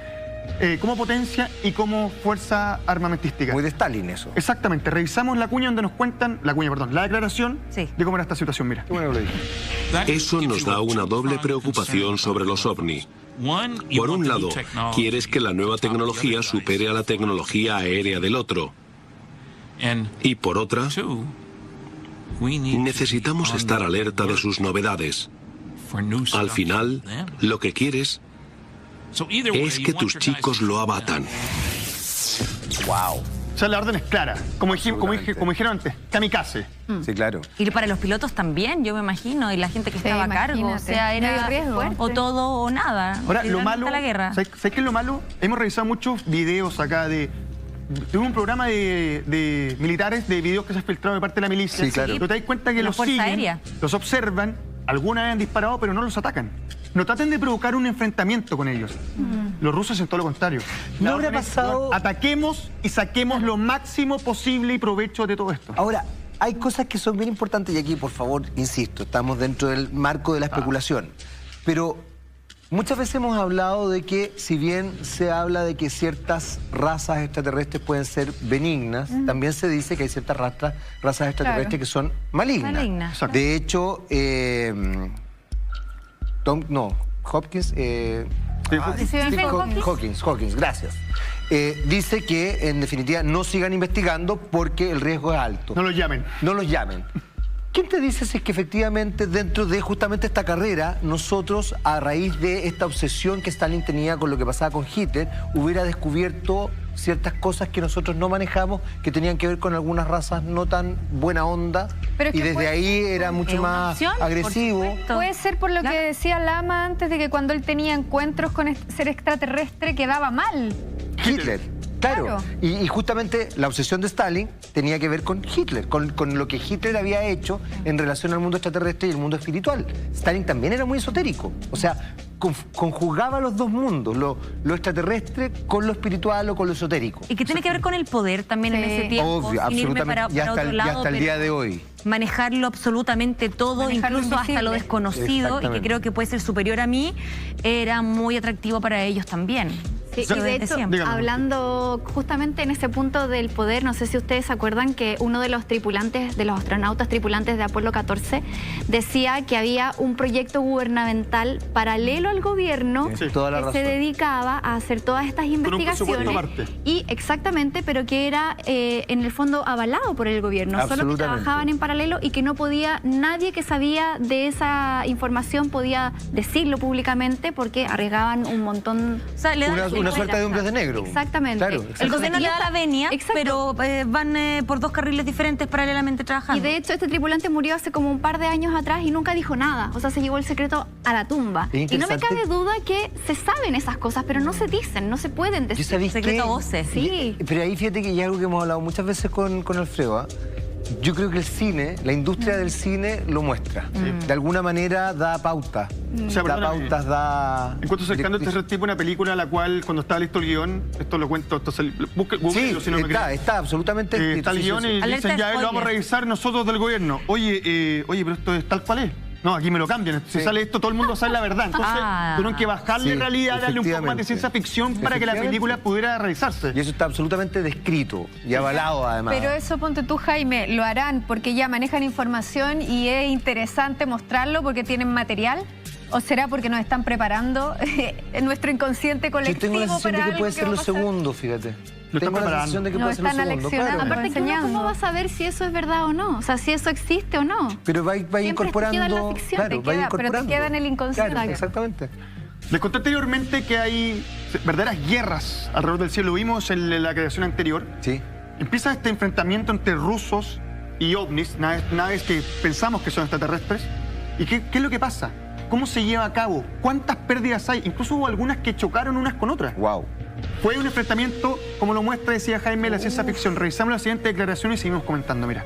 como potencia y como fuerza armamentística. Muy de Stalin eso. Exactamente. Revisamos la declaración de cómo era esta situación. Mira. Eso nos da una doble preocupación sobre los ovni. Por un lado, quieres que la nueva tecnología supere a la tecnología aérea del otro. Y por otra, necesitamos estar alerta de sus novedades. Al final, lo que quieres es que tus chicos lo abatan. Wow. O sea, la orden es clara. Como dijeron antes, kamikaze. Sí, claro. Y para los pilotos también, yo me imagino, y la gente que estaba a cargo. O sea, era riesgo. O todo o nada. Ahora, lo malo... La guerra. ¿Sabes qué es lo malo? Hemos revisado muchos videos acá de un programa de militares, de videos que se han filtrado de parte de la milicia. Sí, claro. Pero te das cuenta que los siguen, aérea. Los observan, algunas han disparado, pero no los atacan. No traten de provocar un enfrentamiento con ellos. Los rusos hacen todo lo contrario. ¿No habrá pasado? Ataquemos y saquemos lo máximo posible y provecho de todo esto. Ahora, hay cosas que son bien importantes y aquí, por favor, insisto, estamos dentro del marco de la especulación. Pero muchas veces hemos hablado de que, si bien se habla de que ciertas razas extraterrestres pueden ser benignas, también se dice que hay ciertas razas extraterrestres que son malignas. De hecho, Hopkins, Hawkins, gracias. Dice que, en definitiva, no sigan investigando porque el riesgo es alto. No los llamen. No los llamen. ¿Quién te dice si es que efectivamente dentro de justamente esta carrera, nosotros, a raíz de esta obsesión que Stalin tenía con lo que pasaba con Hitler, hubiera descubierto ciertas cosas que nosotros no manejamos, que tenían que ver con algunas razas no tan buena onda, Pero es y que desde puede ahí era mucho una más opción, por agresivo. supuesto. Puede ser por lo Claro. que decía Lama antes, de que cuando él tenía encuentros con ser extraterrestre quedaba mal. Hitler. Claro, Claro. y justamente la obsesión de Stalin tenía que ver con Hitler, con lo que Hitler había hecho en relación al mundo extraterrestre y el mundo espiritual. Stalin también era muy esotérico, o sea, conjugaba los dos mundos, lo extraterrestre con lo espiritual o con lo esotérico. Y que tiene que ver con el poder también en Sí. ese tiempo. Obvio, sin irme absolutamente, para otro y lado, hasta el pero día de hoy. manejarlo absolutamente todo, Manejarlo incluso hasta lo invisible. desconocido, y que Exactamente. creo que puede ser superior a mí, era muy atractivo para ellos también. Sí, Eso y de desde hecho, siempre. Dígame. hablando justamente en ese punto del poder, no sé si ustedes se acuerdan que uno de los tripulantes, de los astronautas tripulantes de Apolo 14, decía que había un proyecto gubernamental paralelo al gobierno Tienes toda la que razón. se dedicaba a hacer todas estas un presupuesto investigaciones. aparte. Y exactamente, pero que era en el fondo avalado por el gobierno, solo que Absolutamente. trabajaban en paralelo y que no podía, nadie que sabía de esa información podía decirlo públicamente porque arriesgaban un montón. O sea, le dan Una suerte de hombres de negro. Exactamente. Claro, El gobierno le da la venia, Exacto. pero van por dos carriles diferentes paralelamente trabajando. Y de hecho este tripulante murió hace como un par de años atrás y nunca dijo nada. O sea, se llevó el secreto a la tumba. Es Y no me interesante. cabe duda que se saben esas cosas, pero no se dicen, no se pueden Yo decir. sabéis Secreto a que- voces. Sí. Pero ahí fíjate que ya algo que hemos hablado muchas veces con Alfredo, ¿ah? Yo creo que el cine, la industria del cine lo muestra. De alguna manera da pauta. O sea, Da perdóname. pautas, da... Encuentro cercano directriz. este tipo una película a la cual, cuando estaba listo el guión, esto lo cuento, Google, Sí, si no me creen. está absolutamente escrito. Está el sí, sí, guión sí. y Alerta dicen, ya lo spoiler. vamos a revisar nosotros del gobierno. Oye, pero esto es tal cual es. No, aquí me lo cambian. Si Sí. sale esto, todo el mundo sabe la verdad. Entonces, tuvieron que bajarle Sí, realidad, darle un poco más de efectivamente. ciencia ficción para que la Efectivamente. película pudiera realizarse. Y eso está absolutamente descrito y avalado además. Pero eso, ponte tú, Jaime, lo harán porque ya manejan información y es interesante mostrarlo porque tienen material. ¿O será porque nos están preparando en nuestro inconsciente Yo colectivo tengo la sensación para de que algo puede ser va a lo pasar? segundo, fíjate. Lo están Tengo la preparando. sensación de que Nos puede ser lo están segundo, aleccionando. claro. Aparte que uno, enseñando. ¿cómo vas a saber si eso es verdad o no? O sea, si eso existe o no. Pero va Siempre incorporando... queda en la ficción, claro, te va queda, pero te incorporando. queda en el inconsciente. Claro, exactamente. Les conté anteriormente que hay verdaderas guerras alrededor del cielo. Lo vimos en la creación anterior. Sí. Empieza este enfrentamiento entre rusos y ovnis, naves que pensamos que son extraterrestres. ¿Y qué es lo que pasa? ¿Cómo se lleva a cabo? ¿Cuántas pérdidas hay? Incluso hubo algunas que chocaron unas con otras. Wow. Fue un enfrentamiento, como lo muestra, decía Jaime, la ciencia ficción. Revisamos la siguiente declaración y seguimos comentando, mira.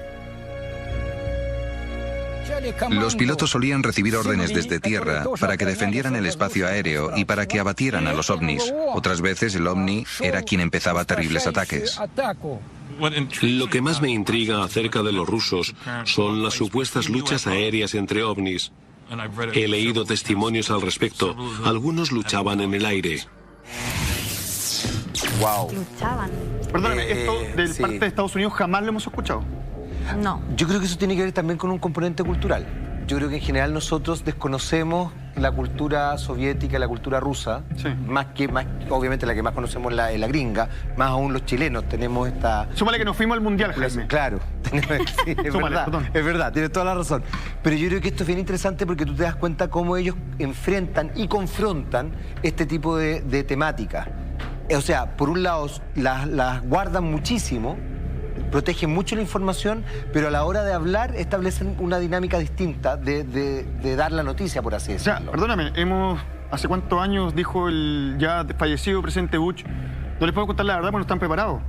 Los pilotos solían recibir órdenes desde tierra para que defendieran el espacio aéreo y para que abatieran a los ovnis. Otras veces el ovni era quien empezaba terribles ataques. Lo que más me intriga acerca de los rusos son las supuestas luchas aéreas entre ovnis. He leído testimonios al respecto. Algunos luchaban en el aire. Wow. Luchaban. Perdóname, esto del sí. parte de Estados Unidos jamás lo hemos escuchado. No. Yo creo que eso tiene que ver también con un componente cultural. Yo creo que en general nosotros desconocemos la cultura soviética, la cultura rusa, Sí. más obviamente la que más conocemos es la gringa, más aún los chilenos tenemos esta... Súmale que nos fuimos al mundial, Jaime. Claro, sí, es Súmale, perdón. verdad, tienes toda la razón. Pero yo creo que esto es bien interesante porque tú te das cuenta cómo ellos enfrentan y confrontan este tipo de temáticas. O sea, por un lado las guardan muchísimo, protegen mucho la información, pero a la hora de hablar establecen una dinámica distinta de dar la noticia, por así O sea, decirlo. perdóname, ¿hace cuántos años dijo el ya fallecido presidente Bush? No les puedo contar la verdad porque no están preparados.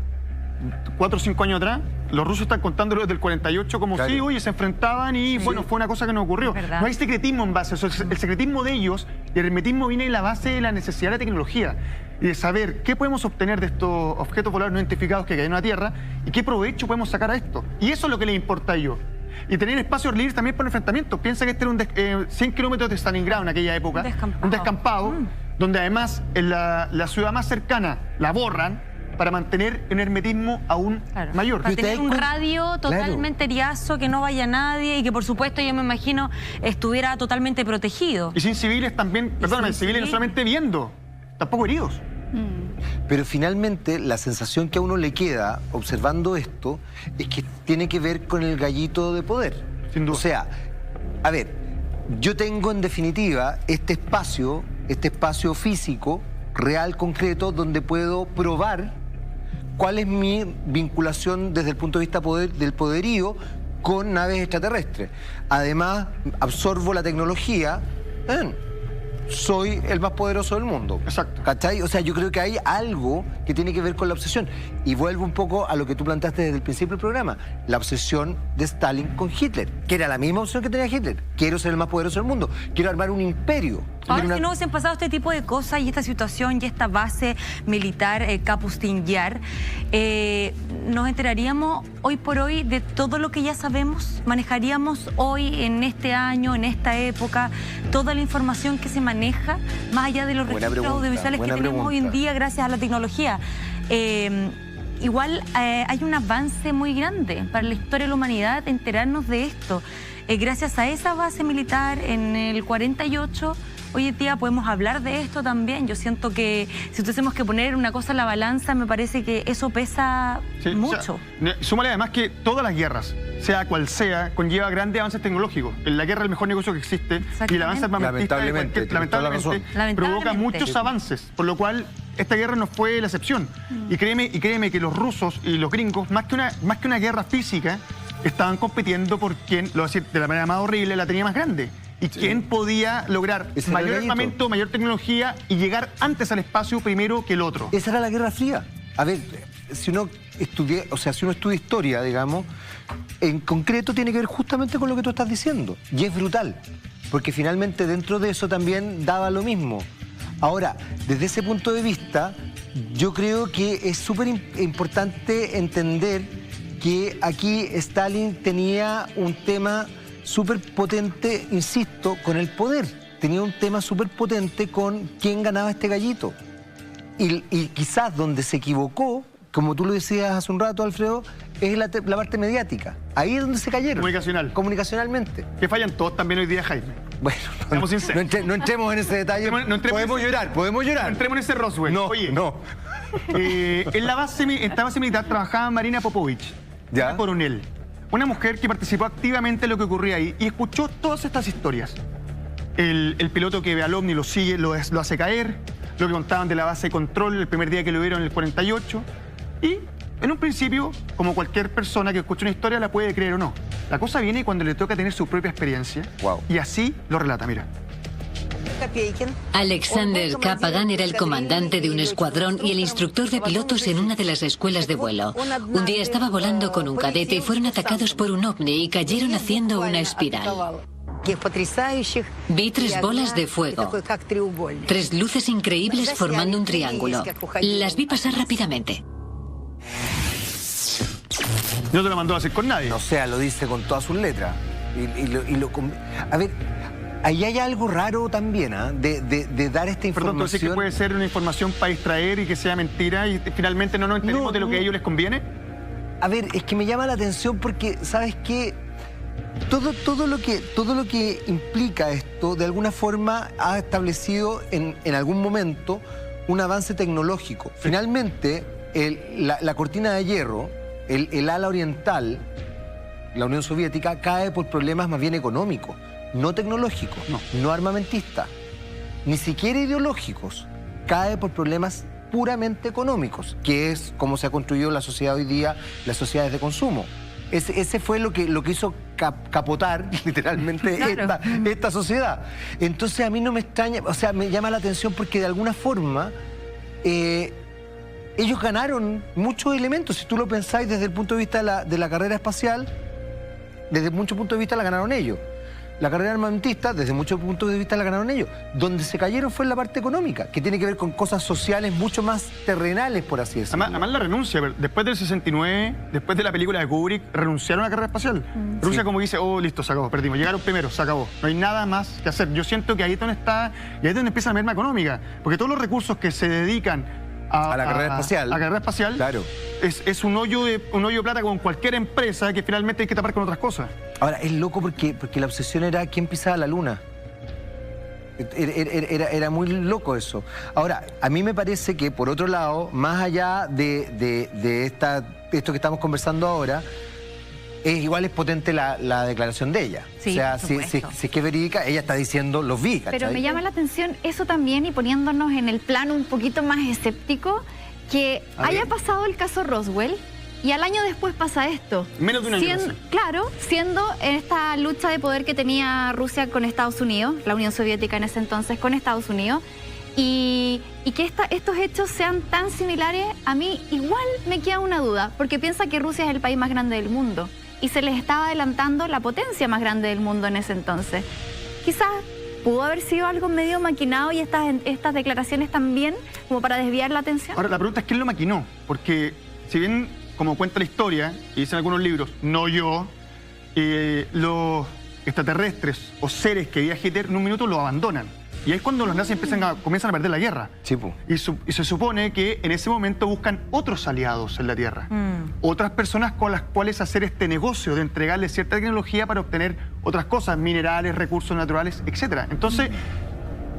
4 o 5 años atrás, los rusos están contándolo desde el 48 como Claro. si, oye, se enfrentaban y, bueno, fue una cosa que no ocurrió. Es verdad. No hay secretismo en base a eso. El secretismo de ellos y el hermetismo viene de la base de la necesidad de tecnología y de saber qué podemos obtener de estos objetos voladores no identificados que caen a la Tierra y qué provecho podemos sacar a esto. Y eso es lo que les importa a ellos. Y tener espacios libres también para enfrentamientos. Piensa que este era 100 kilómetros de Stalingrado en aquella época. Un descampado. descampado, donde además en la ciudad más cercana la borran para mantener un hermetismo aún Claro. mayor. Para ¿Te tener das un cuenta? radio totalmente eriazo, que no vaya nadie y que por supuesto yo me imagino estuviera totalmente protegido. Y sin civiles también, perdóname, sin civiles no civil. solamente viendo, tampoco heridos. Pero finalmente la sensación que a uno le queda observando esto es que tiene que ver con el gallito de poder. Sin duda. O sea, a ver, yo tengo en definitiva este espacio físico, real, concreto, donde puedo probar cuál es mi vinculación desde el punto de vista del poderío con naves extraterrestres. Además, absorbo la tecnología, soy el más poderoso del mundo. Exacto. ¿Cachai? O sea, yo creo que hay algo que tiene que ver con la obsesión. Y vuelvo un poco a lo que tú planteaste desde el principio del programa, la obsesión de Stalin con Hitler, que era la misma obsesión que tenía Hitler. Quiero ser el más poderoso del mundo, quiero armar un imperio. Ahora, si no hubiesen pasado este tipo de cosas y esta situación y esta base militar, Kapustin Yar, ¿nos enteraríamos hoy por hoy de todo lo que ya sabemos? ¿Manejaríamos hoy, en este año, en esta época, toda la información que se maneja, más allá de los registros audiovisuales que tenemos hoy en día gracias a la tecnología? Igual hay un avance muy grande para la historia de la humanidad enterarnos de esto. Gracias a esa base militar en el 48... Hoy en día podemos hablar de esto también. Yo siento que si tuviésemos que poner una cosa en la balanza, me parece que eso pesa mucho. O sea, súmale además que todas las guerras, sea cual sea, conlleva grandes avances tecnológicos. La guerra es el mejor negocio que existe y el avance armamentista lamentablemente provoca muchos avances, por lo cual esta guerra no fue la excepción. Y créeme que los rusos y los gringos, más que una guerra física, estaban compitiendo por quién, lo voy a decir de la manera más horrible, la tenía más grande. Y quién podía lograr mayor armamento, mayor tecnología y llegar antes al espacio primero que el otro. Esa era la Guerra Fría. A ver, si uno estudia historia, digamos, en concreto tiene que ver justamente con lo que tú estás diciendo. Y es brutal, porque finalmente dentro de eso también daba lo mismo. Ahora, desde ese punto de vista, yo creo que es súper importante entender que aquí Stalin tenía un tema súper potente, insisto, con el poder. Tenía un tema súper potente con quién ganaba este gallito. Y quizás donde se equivocó, como tú lo decías hace un rato, Alfredo, es la parte mediática. Ahí es donde se cayeron. Comunicacionalmente. Que fallan todos también hoy día, Jaime. Bueno, no entremos en ese detalle. Podemos llorar. No entremos en ese Roswell. No, oye, no. En esta base militar trabajaba Marina Popovich, una coronel. Una mujer que participó activamente en lo que ocurría ahí y escuchó todas estas historias. El piloto que ve al ovni lo sigue, lo hace caer, lo que contaban de la base de control el primer día que lo vieron en el 48. Y en un principio, como cualquier persona que escucha una historia, la puede creer o no. La cosa viene cuando le toca tener su propia experiencia. Y así lo relata, mira. Alexander Kapagan era el comandante de un escuadrón y el instructor de pilotos en una de las escuelas de vuelo. Un día estaba volando con un cadete y fueron atacados por un ovni y cayeron haciendo una espiral. Vi 3 bolas de fuego, 3 luces increíbles formando un triángulo. Las vi pasar rápidamente. No te lo mandó a hacer con nadie. O sea, lo dice con todas sus letras. A ver, ahí hay algo raro también, de dar esta información. Perdón, entonces que puede ser una información para distraer y que sea mentira y finalmente no nos enteremos de lo que a ellos les conviene. A ver, es que me llama la atención porque, ¿sabes qué? Todo lo que implica esto, de alguna forma, ha establecido en algún momento un avance tecnológico. Finalmente, la cortina de hierro, el ala oriental, la Unión Soviética, cae por problemas más bien económicos, no tecnológicos, no armamentistas, ni siquiera ideológicos. Cae por problemas puramente económicos, que es como se ha construido la sociedad hoy día, las sociedades de consumo. Ese fue lo que hizo capotar literalmente esta sociedad. Entonces a mí no me extraña, o sea, me llama la atención porque de alguna forma ellos ganaron muchos elementos. Si tú lo pensáis desde el punto de vista de la carrera espacial, desde muchos puntos de vista la ganaron ellos. La carrera armamentista, desde muchos puntos de vista, la ganaron ellos. Donde se cayeron fue en la parte económica, que tiene que ver con cosas sociales mucho más terrenales, por así decirlo. Además la renuncia, después del 69, después de la película de Kubrick, renunciaron a la carrera espacial. Rusia como dice, oh, listo, se acabó, perdimos. Llegaron primero, se acabó. No hay nada más que hacer. Yo siento que ahí es donde empieza la merma económica. Porque todos los recursos que se dedican a la carrera espacial. A la carrera espacial, claro. Es un hoyo de plata con cualquier empresa que finalmente hay que tapar con otras cosas. Ahora, es loco porque la obsesión era quién pisaba la luna. Era muy loco eso. Ahora, a mí me parece que, por otro lado, más allá de esto que estamos conversando ahora, igual es potente la declaración de ella. Sí, o sea, si es que es verídica, ella está diciendo, los vi, ¿cachai? Pero me llama la atención eso también, y poniéndonos en el plano un poquito más escéptico, que haya pasado el caso Roswell y al año después pasa esto. Menos de un año. Claro, siendo en esta lucha de poder que tenía Rusia con Estados Unidos, la Unión Soviética en ese entonces con Estados Unidos, y que estos hechos sean tan similares, a mí igual me queda una duda, porque piensa que Rusia es el país más grande del mundo y se les estaba adelantando la potencia más grande del mundo en ese entonces. Quizás pudo haber sido algo medio maquinado y estas declaraciones también como para desviar la atención. Ahora, la pregunta es quién lo maquinó, porque si bien, como cuenta la historia, y dicen algunos libros, no yo, los extraterrestres o seres que veía Hitler en un minuto lo abandonan. Y ahí es cuando los nazis comienzan a perder la guerra. Sí, po. Y se supone que en ese momento buscan otros aliados en la Tierra. Otras personas con las cuales hacer este negocio de entregarles cierta tecnología para obtener otras cosas, minerales, recursos naturales, etc. Entonces,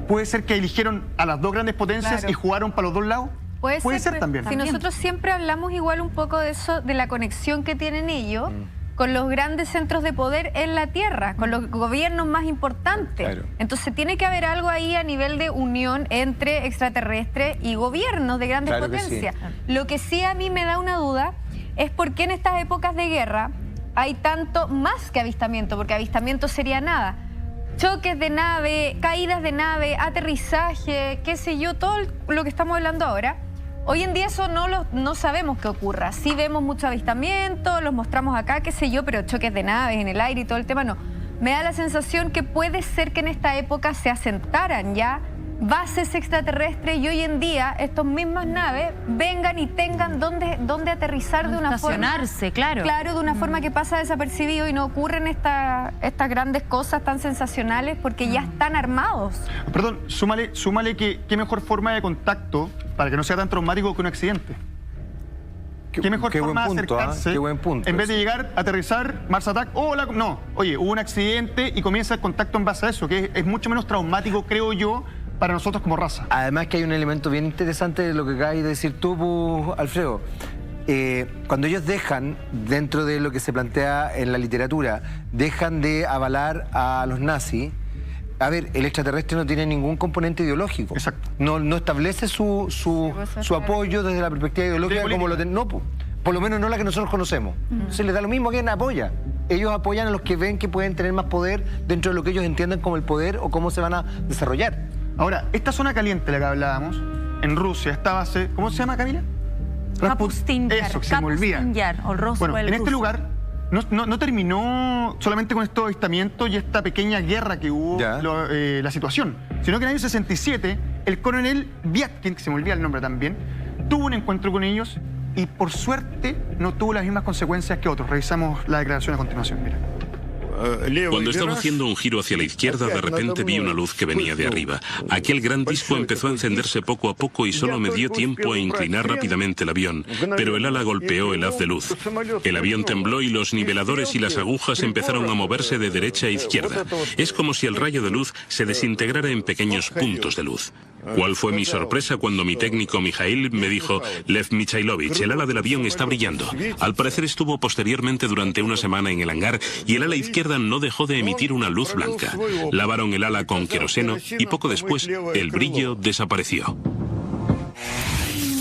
¿puede ser que eligieron a las dos grandes potencias y jugaron para los dos lados? Puede ser también. Si nosotros siempre hablamos igual un poco de eso, de la conexión que tienen ellos con los grandes centros de poder en la Tierra, con los gobiernos más importantes. Claro. Entonces tiene que haber algo ahí a nivel de unión entre extraterrestres y gobiernos de grandes potencias. Sí. Lo que sí a mí me da una duda es por qué en estas épocas de guerra hay tanto más que avistamiento, porque avistamiento sería nada. Choques de nave, caídas de nave, aterrizaje, qué sé yo, todo lo que estamos hablando ahora. Hoy en día eso no sabemos qué ocurra. Sí vemos mucho avistamiento, los mostramos acá, qué sé yo, pero choques de naves en el aire y todo el tema no. Me da la sensación que puede ser que en esta época se asentaran ya bases extraterrestres y hoy en día estas mismas naves vengan y tengan dónde aterrizar de una forma... Estacionarse, claro. Claro, de una forma que pasa desapercibido y no ocurren estas grandes cosas tan sensacionales porque ya están armados. Perdón, súmale que qué mejor forma de contacto para que no sea tan traumático que un accidente. ¿Qué mejor forma de acercarse? Qué buen punto. En vez de llegar, aterrizar, Mars Attack, hola, no. Oye, hubo un accidente y comienza el contacto en base a eso, que es mucho menos traumático, creo yo, para nosotros como raza. Además que hay un elemento bien interesante de lo que acabas de decir tú, Alfredo. Cuando ellos dejan, dentro de lo que se plantea en la literatura, dejan de avalar a los nazis. A ver, el extraterrestre no tiene ningún componente ideológico. Exacto. No establece su apoyo desde la perspectiva ideológica como lo no, por lo menos no la que nosotros conocemos. Se les da lo mismo a quien apoya. Ellos apoyan a los que ven que pueden tener más poder dentro de lo que ellos entienden como el poder o cómo se van a desarrollar. Ahora, esta zona caliente de la que hablábamos, en Rusia, esta base, ¿cómo se llama, Camila? Kapustin-Yar. Eso, que se me olvida. O Roswell. Bueno, en este lugar no terminó solamente con estos avistamientos y esta pequeña guerra que hubo, la situación, sino que en el año 67, el coronel Vyatkin, que se me olvida el nombre también, tuvo un encuentro con ellos y por suerte no tuvo las mismas consecuencias que otros. Revisamos la declaración a continuación, mira. Cuando estaba haciendo un giro hacia la izquierda, de repente vi una luz que venía de arriba. Aquel gran disco empezó a encenderse poco a poco y solo me dio tiempo a inclinar rápidamente el avión, pero el ala golpeó el haz de luz. El avión tembló y los niveladores y las agujas empezaron a moverse de derecha a izquierda. Es como si el rayo de luz se desintegrara en pequeños puntos de luz. ¿Cuál fue mi sorpresa cuando mi técnico Mikhail me dijo: Lev Mikhailovich, el ala del avión está brillando? Al parecer estuvo posteriormente durante una semana en el hangar y el ala izquierda no dejó de emitir una luz blanca. Lavaron el ala con queroseno y poco después el brillo desapareció.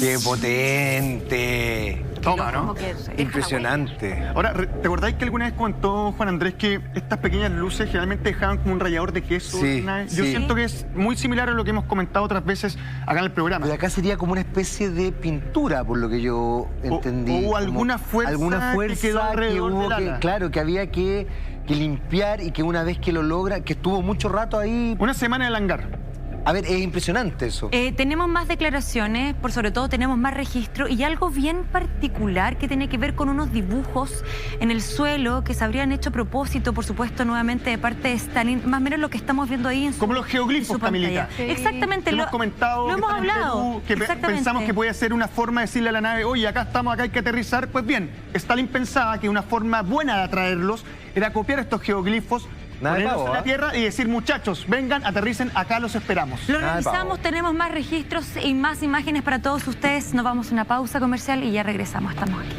¡Qué potente! Toma, ¿no? Impresionante. Ahora, ¿te acordáis que alguna vez comentó Juan Andrés que estas pequeñas luces generalmente dejaban como un rallador de queso? Sí, Yo siento que es muy similar a lo que hemos comentado otras veces acá en el programa. Pero acá sería como una especie de pintura, por lo que yo entendí. O alguna fuerza que quedó alrededor del ala. Claro, que había que limpiar y que una vez que lo logra, que estuvo mucho rato ahí. Una semana en el hangar. A ver, es impresionante eso. Tenemos más declaraciones, por sobre todo tenemos más registro y algo bien particular que tiene que ver con unos dibujos en el suelo que se habrían hecho a propósito, por supuesto, nuevamente de parte de Stalin, más o menos lo que estamos viendo ahí en su, como los geoglifos, Camilita. Sí. Exactamente. Hemos comentado, lo hemos hablado. Que pensamos que puede ser una forma de decirle a la nave: oye, acá estamos, acá hay que aterrizar. Pues bien, Stalin pensaba que una forma buena de atraerlos era copiar estos geoglifos, ponerlos en la tierra y decir: muchachos, vengan, aterricen, acá los esperamos. Lo revisamos, tenemos más registros y más imágenes para todos ustedes. Nos vamos a una pausa comercial y ya regresamos. Estamos aquí.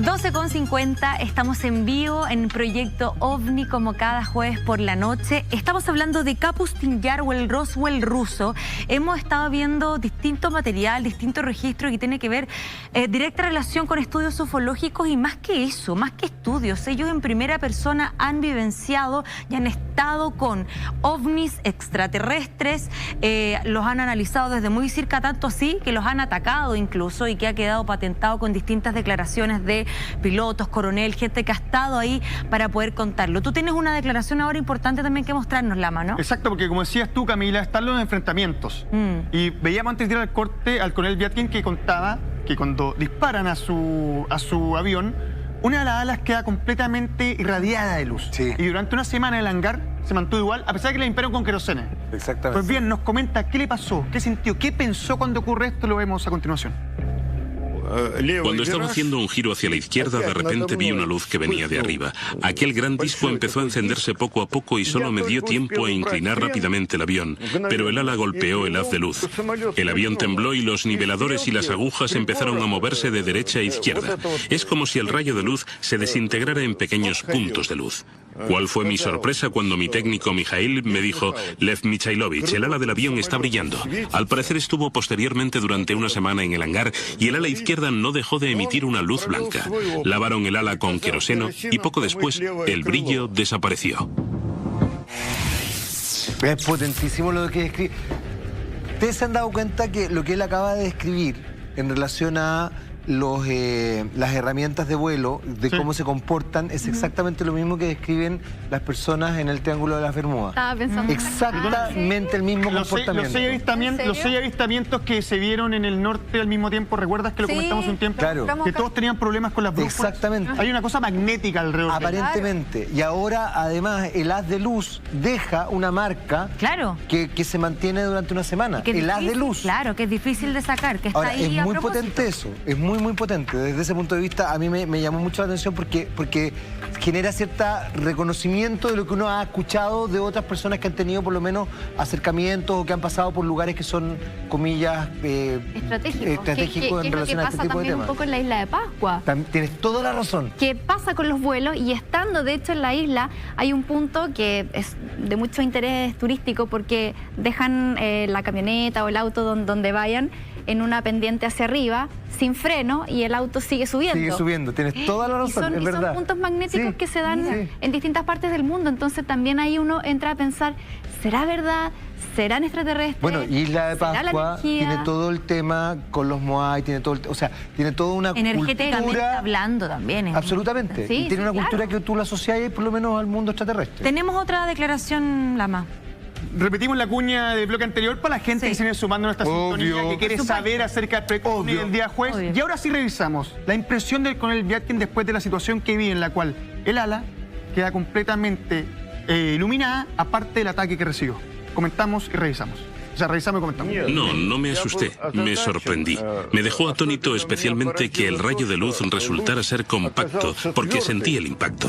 12:50, estamos en vivo en Proyecto OVNI como cada jueves por la noche. Estamos hablando de Kapustin Yar o el Roswell ruso. Hemos estado viendo distinto material, distintos registros que tiene que ver directa relación con estudios ufológicos y más que eso, más que estudios. Ellos en primera persona han vivenciado y han estado con ovnis extraterrestres, los han analizado desde muy cerca, tanto así que los han atacado incluso y que ha quedado patentado con distintas declaraciones de pilotos, coronel, gente que ha estado ahí para poder contarlo. Tú tienes una declaración ahora importante también que mostrarnos, Lama, ¿no? Exacto, porque como decías tú, Camila, están los enfrentamientos. Y veíamos antes de ir al corte al coronel Vyatkin que contaba que cuando disparan a su avión, una de las alas queda completamente irradiada de luz. Sí. Y durante una semana el hangar se mantuvo igual, a pesar de que le dispararon con querosene. Exactamente. Pues bien, nos comenta qué le pasó, qué sintió, qué pensó cuando ocurre esto, lo vemos a continuación. Cuando estaba haciendo un giro hacia la izquierda, de repente vi una luz que venía de arriba. Aquel gran disco empezó a encenderse poco a poco y solo me dio tiempo a inclinar rápidamente el avión, pero el ala golpeó el haz de luz. El avión tembló y los niveladores y las agujas empezaron a moverse de derecha a izquierda. Es como si el rayo de luz se desintegrara en pequeños puntos de luz. ¿Cuál fue mi sorpresa cuando mi técnico Mijail me dijo: Lev Mikhailovich, el ala del avión está brillando? Al parecer estuvo posteriormente durante una semana en el hangar y el ala izquierda no dejó de emitir una luz blanca. Lavaron el ala con queroseno y poco después el brillo desapareció. Es potentísimo lo que describe. ¿Ustedes se han dado cuenta que lo que él acaba de describir en relación a las herramientas de vuelo, de cómo se comportan, es exactamente lo mismo que describen las personas en el Triángulo de las Bermudas? Estaba pensando. Exactamente el mismo comportamiento. Los seis avistamientos que se vieron en el norte al mismo tiempo, ¿recuerdas que lo comentamos un tiempo? Claro. Que todos tenían problemas con las brújulas. Exactamente. Hay una cosa magnética alrededor. Aparentemente. Y ahora, además, el haz de luz deja una marca que se mantiene durante una semana. El haz de luz. Claro, que es difícil de sacar, que está ahora, ahí. Es muy potente eso. Es muy potente. Desde ese punto de vista, a mí me llamó mucho la atención porque genera cierto reconocimiento de lo que uno ha escuchado de otras personas que han tenido por lo menos acercamientos o que han pasado por lugares que son, comillas, estratégicos en relación a este tipo de temas. Un poco en la isla de Pascua. Tienes toda la razón. ¿Qué pasa con los vuelos? Y estando, de hecho, en la isla, hay un punto que es de mucho interés turístico porque dejan la camioneta o el auto donde vayan en una pendiente hacia arriba, sin freno, y el auto sigue subiendo. Sigue subiendo, tienes toda la razón, es verdad. Son puntos magnéticos que se dan en distintas partes del mundo, entonces también ahí uno entra a pensar, ¿será verdad? ¿Serán extraterrestres? Bueno, Isla de Pascua tiene todo el tema con los Moai, tiene todo tiene toda una energéticamente cultura, hablando también. Absolutamente. Sí, y tiene una cultura claro, que tú la asocias por lo menos al mundo extraterrestre. Tenemos otra declaración, Lama. Repetimos la cuña del bloque anterior para la gente que se viene sumando a nuestra sintonía, que quiere saber acerca del proyecto del día jueves. Obvio. Y ahora sí revisamos la impresión del coronel Vyatkin después de la situación que vi, en la cual el ala queda completamente iluminada, aparte del ataque que recibió. Comentamos y revisamos. O sea, revisamos y comentamos. No me asusté, me sorprendí. Me dejó atónito especialmente que el rayo de luz resultara ser compacto, porque sentí el impacto.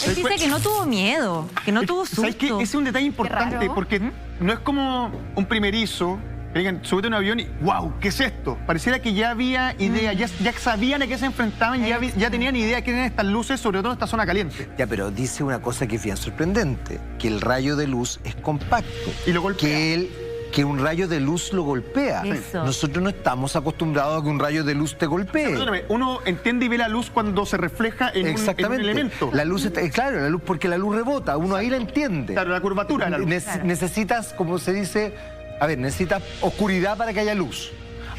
Él dice que no tuvo miedo, que no tuvo susto. ¿Sabes qué? Ese es un detalle importante, porque no es como un primerizo, que digan, súbete a un avión y ¡wow! ¿Qué es esto? Pareciera que ya había idea, ya sabían a qué se enfrentaban, ya tenían idea de qué eran estas luces, sobre todo en esta zona caliente. Ya, pero dice una cosa que es bien sorprendente, que el rayo de luz es compacto. Y lo golpea. Que un rayo de luz lo golpea. Eso. Nosotros no estamos acostumbrados a que un rayo de luz te golpee. Perdóname, uno entiende y ve la luz cuando se refleja en un elemento. La luz está, claro, la luz, porque la luz rebota, uno ahí la entiende. Claro, la curvatura de la luz. Necesitas, como se dice, necesitas oscuridad para que haya luz.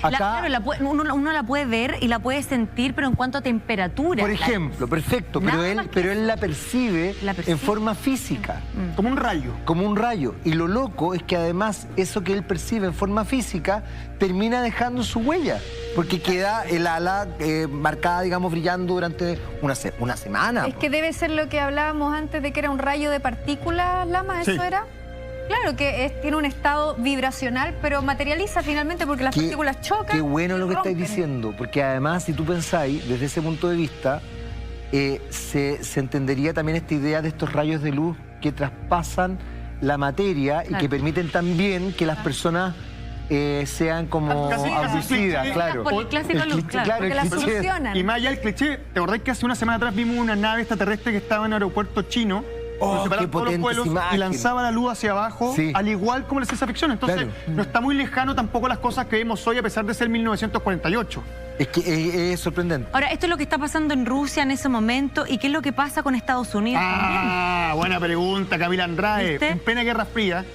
Acá, uno la puede ver y la puede sentir, pero en cuanto a temperatura. por ejemplo, perfecto, pero él la percibe en forma física. Como un rayo. Como un rayo. Y lo loco es que además eso que él percibe en forma física termina dejando su huella. Porque queda el ala marcada, digamos, brillando durante una semana. Es que debe ser lo que hablábamos antes de que era un rayo de partículas, Lama, ¿eso era? Claro, que tiene un estado vibracional, pero materializa finalmente porque las partículas chocan. Qué bueno lo que rompen. estáis diciendo, porque además, si tú pensáis, desde ese punto de vista, se entendería también esta idea de estos rayos de luz que traspasan la materia y que permiten también que las personas sean como abducidas, claro. Por el clásico look, claro. Porque las solucionan. Y más allá del cliché, ¿te acordás que hace una semana atrás vimos una nave extraterrestre que estaba en un aeropuerto chino? Oh, separaba qué todos los potente vuelos esa imagen. y lanzaba la luz hacia abajo, Sí. al igual como la ciencia ficción. Entonces, Claro. no está muy lejano tampoco las cosas que vemos hoy, a pesar de ser 1948. Es que es sorprendente. Ahora, esto es lo que está pasando en Rusia en ese momento y qué es lo que pasa con Estados Unidos también. Buena pregunta, Camila Andrade. ¿Viste? En plena Guerra Fría.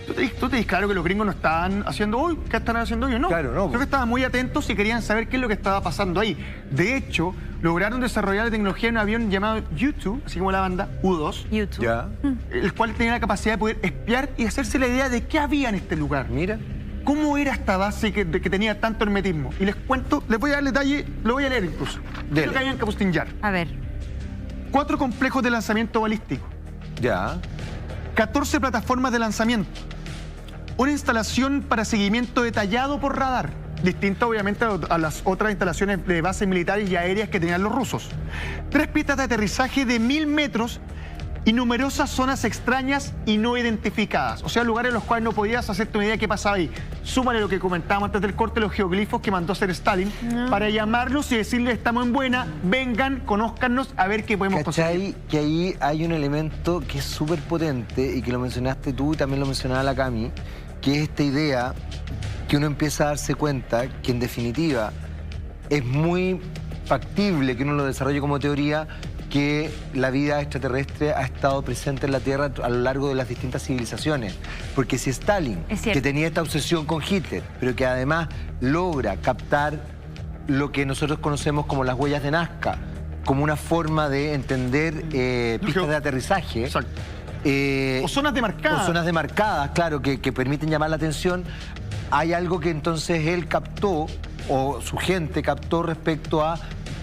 ¿Tú te dices claro que los gringos no estaban haciendo hoy? ¿Qué están haciendo hoy o no? Claro, no. Creo que estaban muy atentos y querían saber qué es lo que estaba pasando ahí. De hecho, lograron desarrollar la tecnología en un avión llamado U-2, así como la banda U-2, YouTube. Ya, el cual tenía la capacidad de poder espiar y hacerse la idea de qué había en este lugar. mira. ¿Cómo era esta base que tenía tanto hermetismo? Y les cuento, les voy a dar detalle, lo voy a leer incluso. Dele. Lo que había en Kapustin Yar. A ver. 4 complejos de lanzamiento balístico. Ya. 14 plataformas de lanzamiento. Una instalación para seguimiento detallado por radar, distinta obviamente a las otras instalaciones de bases militares y aéreas que tenían los rusos. 3 pistas de aterrizaje de 1000 metros y numerosas zonas extrañas y no identificadas. O sea, lugares en los cuales no podías hacerte una idea de qué pasaba ahí. Súmale lo que comentábamos antes del corte, los geoglifos que mandó hacer Stalin para llamarlos y decirles estamos en buena, vengan, conózcanos, a ver qué podemos conseguir. ¿Cachai? Que ahí hay un elemento que es súper potente y que lo mencionaste tú y también lo mencionaba la Cami, que es esta idea que uno empieza a darse cuenta que en definitiva es muy factible que uno lo desarrolle como teoría, que la vida extraterrestre ha estado presente en la Tierra a lo largo de las distintas civilizaciones. Porque si Stalin, que tenía esta obsesión con Hitler, pero que además logra captar lo que nosotros conocemos como las huellas de Nazca, como una forma de entender pistas de aterrizaje. Exacto. O zonas demarcadas. O zonas demarcadas, claro, que permiten llamar la atención. Hay algo que entonces él captó, o su gente captó respecto a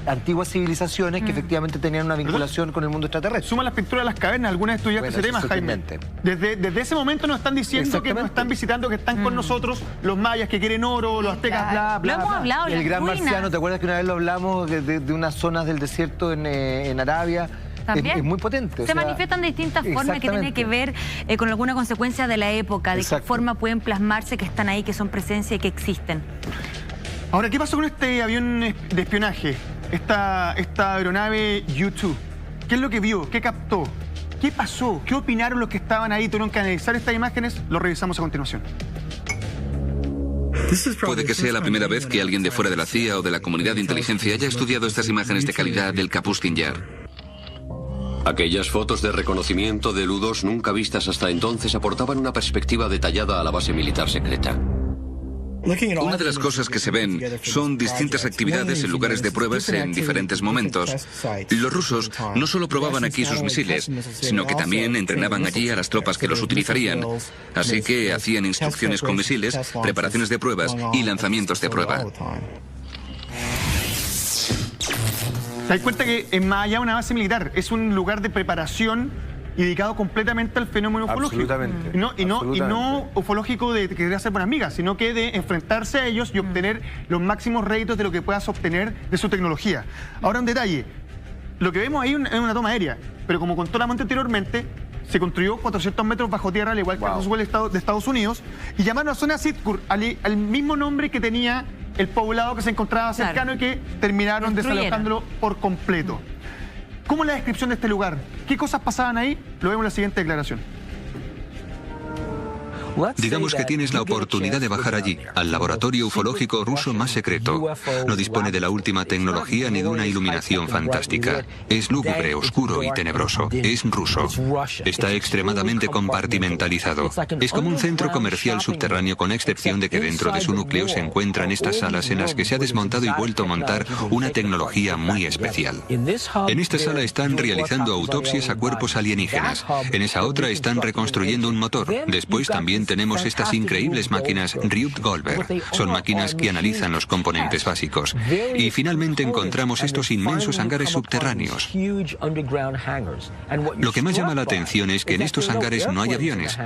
antiguas civilizaciones que efectivamente tenían una vinculación con el mundo extraterrestre. Suma las pinturas de las cavernas, algunas estudiaste ese tema, Jaime. Desde ese momento nos están diciendo que nos están visitando, que están con nosotros los mayas que quieren oro, los aztecas, bla, bla. Lo hemos hablado, El las gran ruinas. marciano, ¿te acuerdas que una vez lo hablamos de unas zonas del desierto en Arabia? También. Es muy potente. Se manifiestan de distintas formas que tiene que ver con alguna consecuencia de la época, de qué forma pueden plasmarse que están ahí, que son presencia y que existen. Ahora, ¿qué pasó con este avión de espionaje? Esta aeronave U-2. ¿Qué es lo que vio? ¿Qué captó? ¿Qué pasó? ¿Qué opinaron los que estaban ahí? ¿Tuvieron que analizar estas imágenes? Lo revisamos a continuación. Puede que sea la primera vez que alguien de fuera de la CIA o de la comunidad de inteligencia haya estudiado estas imágenes de calidad del Kapustin Yar. Aquellas fotos de reconocimiento del U-2 nunca vistas hasta entonces aportaban una perspectiva detallada a la base militar secreta. Una de las cosas que se ven son distintas actividades en lugares de pruebas en diferentes momentos. Los rusos no solo probaban aquí sus misiles, sino que también entrenaban allí a las tropas que los utilizarían. Así que hacían instrucciones con misiles, preparaciones de pruebas y lanzamientos de prueba. ¿Te das cuenta que es más allá de una base militar? Es un lugar de preparación y dedicado completamente al fenómeno ufológico. Absolutamente. Y no ufológico de querer hacer buenas migas, sino que de enfrentarse a ellos y obtener los máximos réditos de lo que puedas obtener de su tecnología. Ahora un detalle, lo que vemos ahí es una toma aérea, pero como contó la Monte anteriormente, se construyó 400 metros bajo tierra, al igual que Roswell de Estados Unidos, y llamaron a la zona Sitkur al mismo nombre que tenía el poblado que se encontraba cercano y que terminaron desalojándolo por completo. ¿Cómo es la descripción de este lugar? ¿Qué cosas pasaban ahí? Lo vemos en la siguiente declaración. Digamos que tienes la oportunidad de bajar allí, al laboratorio ufológico ruso más secreto. No dispone de la última tecnología ni de una iluminación fantástica. Es lúgubre, oscuro y tenebroso. Es ruso. Está extremadamente compartimentalizado. Es como un centro comercial subterráneo, con excepción de que dentro de su núcleo se encuentran estas salas en las que se ha desmontado y vuelto a montar una tecnología muy especial. En esta sala están realizando autopsias a cuerpos alienígenas. En esa otra están reconstruyendo un motor. Después también tenemos estas increíbles máquinas Ryuk-Goldberg. Son máquinas que analizan los componentes básicos. Y finalmente encontramos estos inmensos hangares subterráneos. Lo que más llama la atención es que en estos hangares no hay aviones,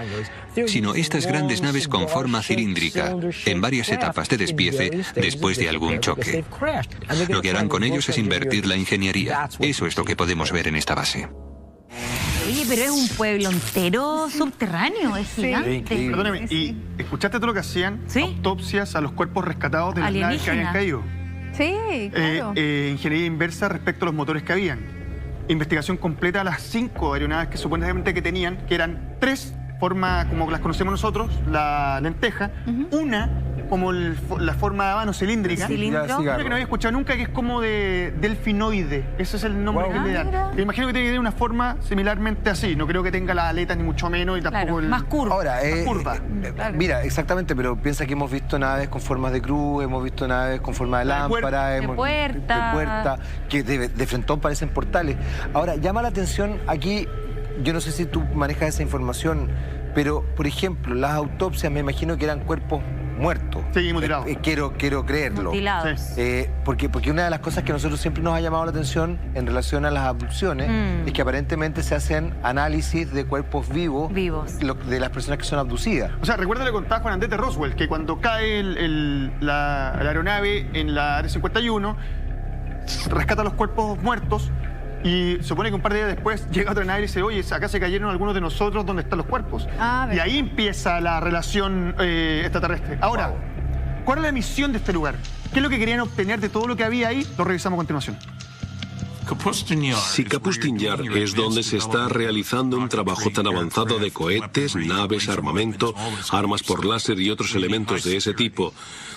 sino estas grandes naves con forma cilíndrica, en varias etapas de despiece después de algún choque. Lo que harán con ellos es invertir la ingeniería. Eso es lo que podemos ver en esta base. Oye, pero es un pueblo entero subterráneo, es gigante. Perdóname, ¿y escuchaste todo lo que hacían? Sí. Autopsias a los cuerpos rescatados de las naves que habían caído. Sí, claro. Ingeniería inversa respecto a los motores que habían. Investigación completa a las 5 aeronaves que supuestamente que tenían, que eran 3 forma como las conocemos nosotros, la lenteja, una como la forma de habano cilíndrica. ¿Cilindro? Una que no había escuchado nunca, que es como de delfinoide. Ese es el nombre que le dan. Me imagino que tiene que tener una forma similarmente así. No creo que tenga las aletas ni mucho menos y tampoco más curva. Ahora, más curva. Mira, exactamente, pero piensa que hemos visto naves con formas de cruz, hemos visto naves con forma de lámpara, de puerta, que de frentón parecen portales. Ahora, llama la atención aquí, yo no sé si tú manejas esa información, pero, por ejemplo, las autopsias me imagino que eran cuerpos muertos. Sí, mutilados. Quiero creerlo. Mutilados. Porque una de las cosas que a nosotros siempre nos ha llamado la atención en relación a las abducciones es que aparentemente se hacen análisis de cuerpos vivos de las personas que son abducidas. O sea, recuerda lo que contaba Juan Andrés de Roswell, que cuando cae la aeronave en la Área 51, rescata los cuerpos muertos. Y se supone que un par de días después llega otra nave y dice, oye, acá se cayeron algunos de nosotros, ¿dónde están los cuerpos? Y ahí empieza la relación extraterrestre. Ahora, ¿cuál es la misión de este lugar? ¿Qué es lo que querían obtener de todo lo que había ahí? Lo revisamos a continuación. Si Kapustin Yar es donde se está realizando un trabajo tan avanzado de cohetes, naves, armamento, armas por láser y otros elementos de ese tipo,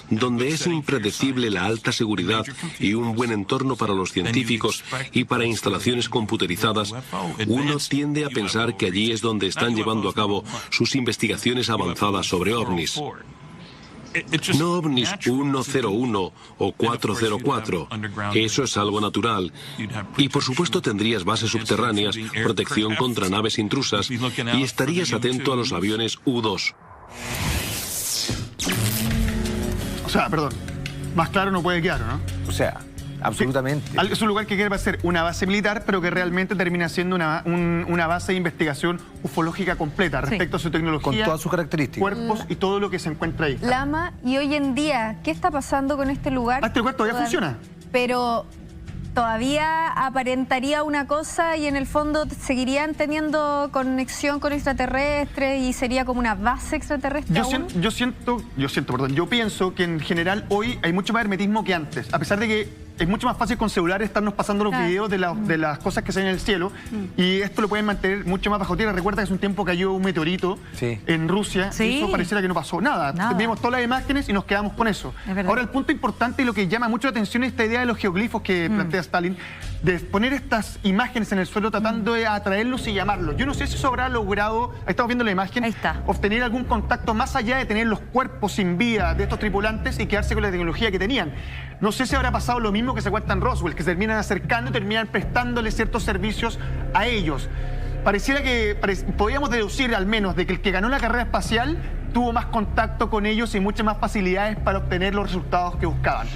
donde es impredecible la alta seguridad y un buen entorno para los científicos y para instalaciones computerizadas, uno tiende a pensar que allí es donde están llevando a cabo sus investigaciones avanzadas sobre ovnis. No ovnis 101 o 404, eso es algo natural. Y por supuesto tendrías bases subterráneas, protección contra naves intrusas y estarías atento a los aviones U-2. O sea, perdón, más claro no puede quedar, ¿no? O sea, absolutamente. Sí, es un lugar que va a ser una base militar, pero que realmente termina siendo una base de investigación ufológica completa respecto a su tecnología. Con todas sus características. Cuerpos y todo lo que se encuentra ahí. Lama, y hoy en día, ¿qué está pasando con este lugar? Este lugar todavía funciona. Pero todavía aparentaría una cosa y en el fondo seguirían teniendo conexión con extraterrestres y sería como una base extraterrestre. Yo pienso que en general hoy hay mucho más hermetismo que antes, a pesar de que es mucho más fácil con celulares estarnos pasando los videos de las cosas que se ven en el cielo y esto lo pueden mantener mucho más bajo tierra. Recuerda que hace un tiempo cayó un meteorito en Rusia y eso pareciera que no pasó nada. Vimos todas las imágenes y nos quedamos con eso. Ahora el punto importante y lo que llama mucho la atención es esta idea de los geoglifos que plantea Stalin, de poner estas imágenes en el suelo tratando de atraerlos y llamarlos. Yo no sé si eso habrá logrado, ahí estamos viendo la imagen, obtener algún contacto más allá de tener los cuerpos sin vida de estos tripulantes y quedarse con la tecnología que tenían. No sé si habrá pasado lo mismo que se cuenta en Roswell, que se terminan acercando y terminan prestándole ciertos servicios a ellos. Pareciera que podríamos deducir al menos de que el que ganó la carrera espacial tuvo más contacto con ellos y muchas más facilidades para obtener los resultados que buscaban.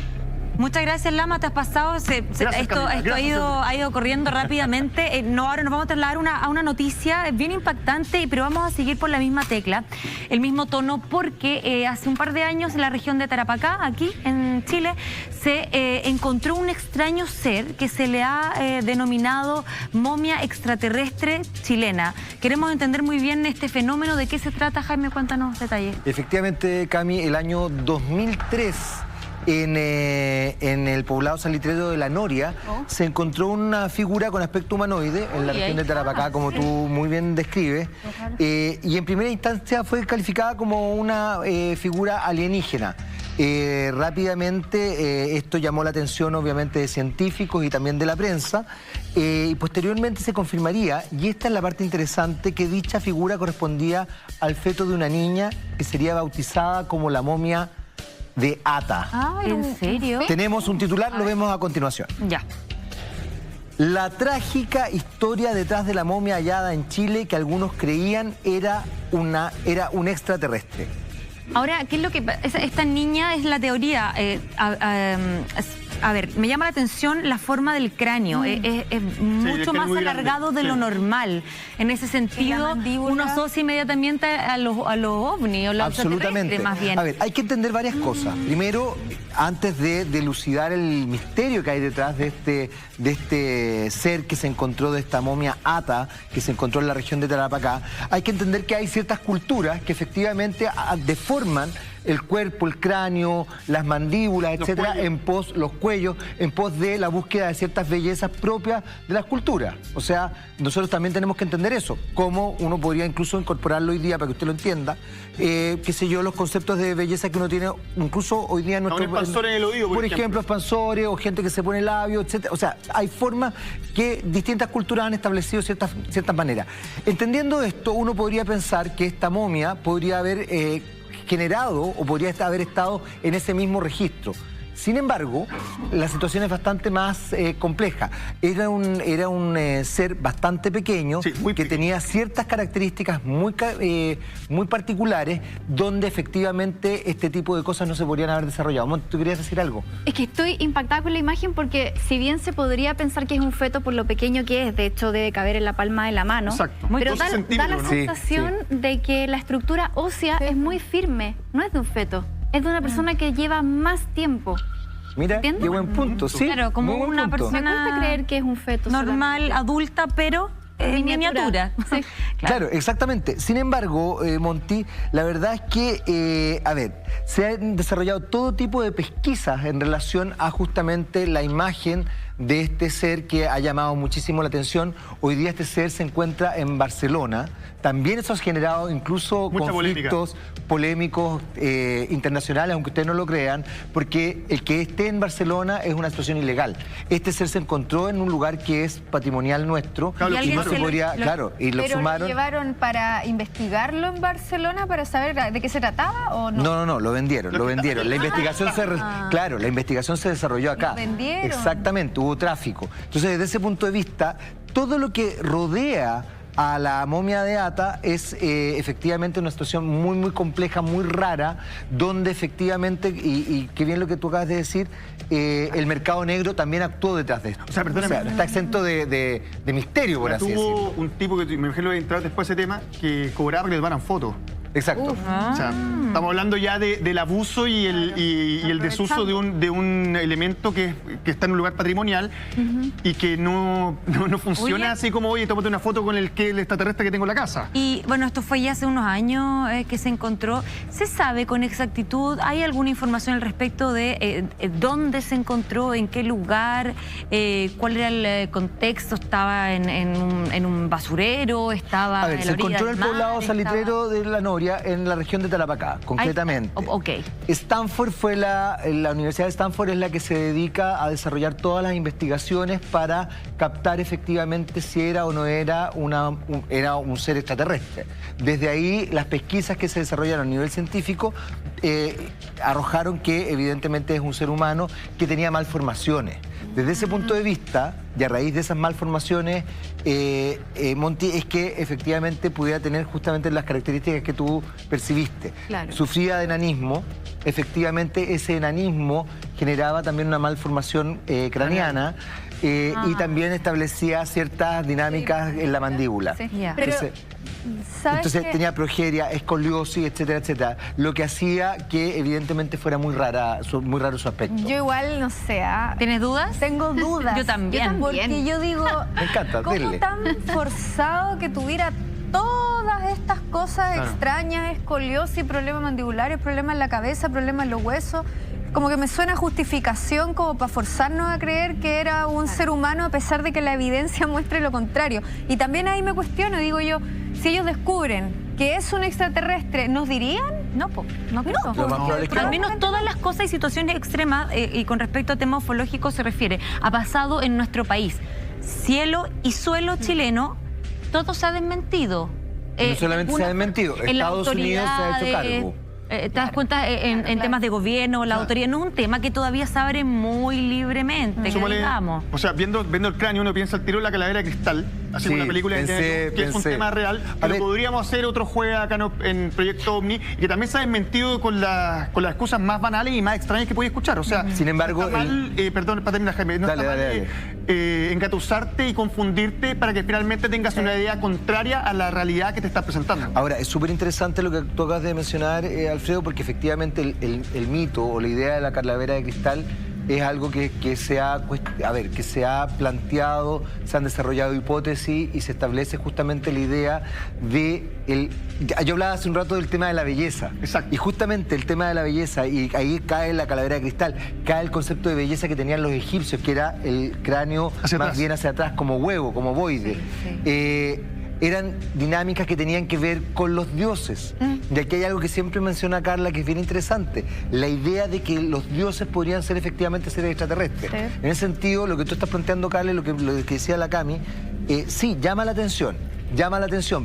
Muchas gracias, Lama, te has pasado. Esto ha ido corriendo rápidamente. Ahora nos vamos a trasladar a una noticia bien impactante, pero vamos a seguir por la misma tecla, el mismo tono, porque hace un par de años en la región de Tarapacá, aquí en Chile, se encontró un extraño ser que se le ha denominado momia extraterrestre chilena. Queremos entender muy bien este fenómeno. ¿De qué se trata, Jaime? Cuéntanos detalles. Efectivamente, Cami, el año 2003... En el poblado salitrero de La Noria se encontró una figura con aspecto humanoide en la región de Tarapacá, como tú muy bien describes, y en primera instancia fue calificada como una figura alienígena. Rápidamente esto llamó la atención obviamente de científicos y también de la prensa, y posteriormente se confirmaría, y esta es la parte interesante, que dicha figura correspondía al feto de una niña que sería bautizada como la momia de Ata. ¿En serio? Tenemos un titular, lo vemos a continuación. Ya. La trágica historia detrás de la momia hallada en Chile que algunos creían era un extraterrestre. Ahora, ¿qué es lo que esta niña es la teoría? A ver, me llama la atención la forma del cráneo. Es mucho más alargado de lo normal. En ese sentido, uno asocia inmediatamente a los ovnis o los extraterrestres, más bien. A ver, hay que entender varias cosas. Primero, antes de dilucidar el misterio que hay detrás de este ser que se encontró, de esta momia Ata, que se encontró en la región de Tarapacá, hay que entender que hay ciertas culturas que efectivamente deforman el cuerpo, el cráneo, las mandíbulas, etcétera, los cuellos, en pos de la búsqueda de ciertas bellezas propias de las culturas. O sea, nosotros también tenemos que entender eso, cómo uno podría incluso incorporarlo hoy día, para que usted lo entienda, qué sé yo, los conceptos de belleza que uno tiene, incluso hoy día en nuestro... Un expansor en el oído, por ejemplo, expansores, o gente que se pone labio, etcétera. O sea, hay formas que distintas culturas han establecido ciertas maneras. Entendiendo esto, uno podría pensar que esta momia podría haber generado o podría haber estado en ese mismo registro. Sin embargo, la situación es bastante más compleja. Era un ser bastante pequeño, sí, que tenía ciertas características muy particulares, donde efectivamente este tipo de cosas no se podrían haber desarrollado. ¿Tú querías decir algo? Es que estoy impactada con la imagen porque si bien se podría pensar que es un feto por lo pequeño que es, de hecho debe caber en la palma de la mano, pero da la sensación de que la estructura ósea es muy firme, no es de un feto. Es de una persona que lleva más tiempo. Mira, qué buen punto, sí. Claro, como una persona... Me cuesta creer que es un feto normal, solamente. Adulta, pero miniatura. Sí. Claro, exactamente. Sin embargo, Monty, la verdad es que, a ver, se han desarrollado todo tipo de pesquisas en relación a justamente la imagen de este ser que ha llamado muchísimo la atención. Hoy día este ser se encuentra en Barcelona. También eso ha generado incluso mucha conflictos polémicos internacionales, aunque ustedes no lo crean, porque el que esté en Barcelona es una situación ilegal. Este ser se encontró en un lugar que es patrimonial nuestro. Claro, y no se podría, y lo sumaron. ¿Lo llevaron para investigarlo en Barcelona para saber de qué se trataba o no? No, lo vendieron. La investigación la investigación se desarrolló acá. ¿Lo vendieron? Exactamente, hubo tráfico. Entonces, desde ese punto de vista, todo lo que rodea a la momia de Ata es efectivamente una situación muy compleja, muy rara, donde efectivamente, y qué bien lo que tú acabas de decir, el mercado negro también actuó detrás de esto. O sea, perdóname, está exento de misterio, por así decirlo. Tuvo un tipo que, me imagino, entrar después de ese tema, que cobraba que le tomaran fotos. Exacto. O sea, estamos hablando ya del abuso y el desuso de un elemento que está en un lugar patrimonial y que no funciona así como, oye, tómate una foto con el extraterrestre que tengo en la casa. Y bueno, esto fue ya hace unos años que se encontró. ¿Se sabe con exactitud? ¿Hay alguna información al respecto de dónde se encontró, en qué lugar, cuál era el contexto? ¿Estaba en un basurero? ¿Estaba en la orilla del mar? Se encontró en el poblado salitrero de La Noria, en la región de Tarapacá, concretamente. Stanford fue la Universidad de Stanford es la que se dedica a desarrollar todas las investigaciones para captar efectivamente si era o no era un ser extraterrestre. Desde ahí, las pesquisas que se desarrollaron a nivel científico arrojaron que evidentemente es un ser humano que tenía malformaciones. Desde ese punto de vista, y a raíz de esas malformaciones, Monty, es que efectivamente pudiera tener justamente las características que tú percibiste. Claro. Sufría de enanismo, efectivamente ese enanismo generaba también una malformación craneana y también establecía ciertas dinámicas en la mandíbula. Sí. Entonces tenía progeria, escoliosis, etcétera, etcétera. Lo que hacía que evidentemente fuera muy raro su aspecto. Yo igual, no sé. ¿Tienes dudas? Tengo dudas. Yo también. Porque yo digo, me encanta, ¿cómo tan forzado que tuviera todas estas cosas extrañas, escoliosis, problemas mandibulares, problemas en la cabeza, problemas en los huesos? Como que me suena justificación como para forzarnos a creer que era un ser humano a pesar de que la evidencia muestre lo contrario. Y también ahí me cuestiono, digo yo, si ellos descubren que es un extraterrestre, ¿nos dirían? No, al menos todas las cosas y situaciones extremas, y con respecto a temas ufológicos se refiere, ha pasado en nuestro país. Cielo y suelo chileno, todo se ha desmentido. No solamente se ha desmentido, Estados Unidos se ha hecho cargo. ¿Te das cuenta en temas de gobierno, la autoridad? No es un tema que todavía se abre muy libremente, que digamos. O sea, viendo el cráneo, uno piensa al tiro en la calavera de cristal, así Sí, una película que es un tema real, pero podríamos hacer otro juego acá en Proyecto OVNI, y que también se ha desmentido con las excusas más banales y más extrañas que puedes escuchar. O sea, sin embargo, no está mal, perdón, para terminar, Jaime, no está mal engatusarte y confundirte para que finalmente tengas una idea contraria a la realidad que te está presentando. Ahora, es súper interesante lo que tú acabas de mencionar, Alfredo, porque efectivamente el mito o la idea de la calavera de cristal es algo que se ha planteado, se han desarrollado hipótesis y se establece justamente la idea de... Yo hablaba hace un rato del tema de la belleza. Exacto. Y justamente el tema de la belleza, y ahí cae la calavera de cristal, cae el concepto de belleza que tenían los egipcios, que era el cráneo más bien hacia atrás, como huevo, como ovoide. Sí. Eran dinámicas que tenían que ver con los dioses. Y aquí hay algo que siempre menciona Carla que es bien interesante. La idea de que los dioses podrían ser efectivamente seres extraterrestres. Sí. En ese sentido, lo que tú estás planteando, Carla, lo que decía la Cami, sí, llama la atención,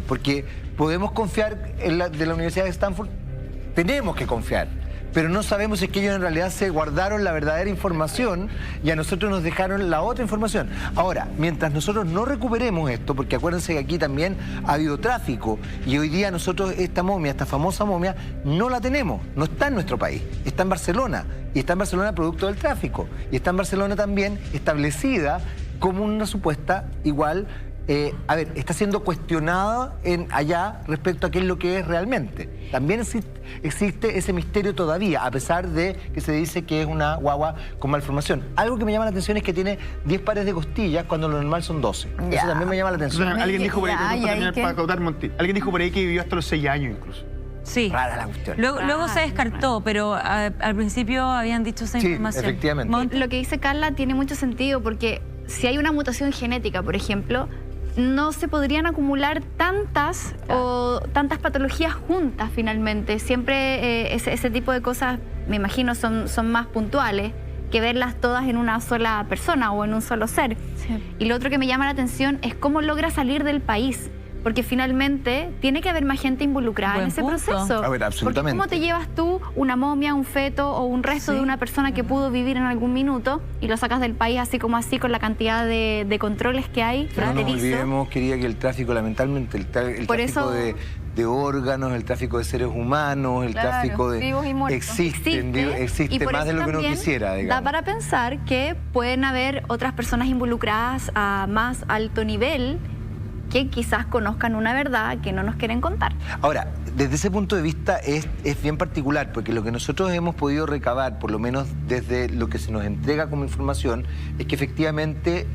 porque podemos confiar de la Universidad de Stanford, tenemos que confiar. Pero no sabemos si es que ellos en realidad se guardaron la verdadera información y a nosotros nos dejaron la otra información. Ahora, mientras nosotros no recuperemos esto, porque acuérdense que aquí también ha habido tráfico y hoy día nosotros esta famosa momia, no la tenemos, no está en nuestro país, está en Barcelona, y está en Barcelona producto del tráfico, y está en Barcelona también establecida como una supuesta igual... está siendo cuestionada allá respecto a qué es lo que es realmente. También existe ese misterio todavía, a pesar de que se dice que es una guagua con malformación. Algo que me llama la atención es que tiene 10 pares de costillas cuando lo normal son 12. Eso también me llama la atención. Alguien dijo por ahí, que vivió hasta los 6 años incluso. Sí. Rara la cuestión. Luego se descartó, pero al principio habían dicho esa información. Sí, efectivamente. Lo que dice Carla tiene mucho sentido, porque si hay una mutación genética, por ejemplo, no se podrían acumular tantas patologías juntas finalmente. Siempre ese tipo de cosas, me imagino, son más puntuales que verlas todas en una sola persona o en un solo ser. Sí. Y lo otro que me llama la atención es cómo logra salir del país. Porque finalmente tiene que haber más gente involucrada en ese proceso. A ver, absolutamente. Porque ¿cómo te llevas tú una momia, un feto o un resto de una persona que pudo vivir en algún minuto y lo sacas del país así como así con la cantidad de controles que hay? Pero no nos olvidemos, quería que el tráfico, lamentablemente, el tráfico de órganos, el tráfico de seres humanos, el tráfico de... vivos y muertos. Existe más de lo que uno quisiera, digamos. Da para pensar que pueden haber otras personas involucradas a más alto nivel que quizás conozcan una verdad que no nos quieren contar. Ahora, desde ese punto de vista es bien particular, porque lo que nosotros hemos podido recabar, por lo menos desde lo que se nos entrega como información, es que efectivamente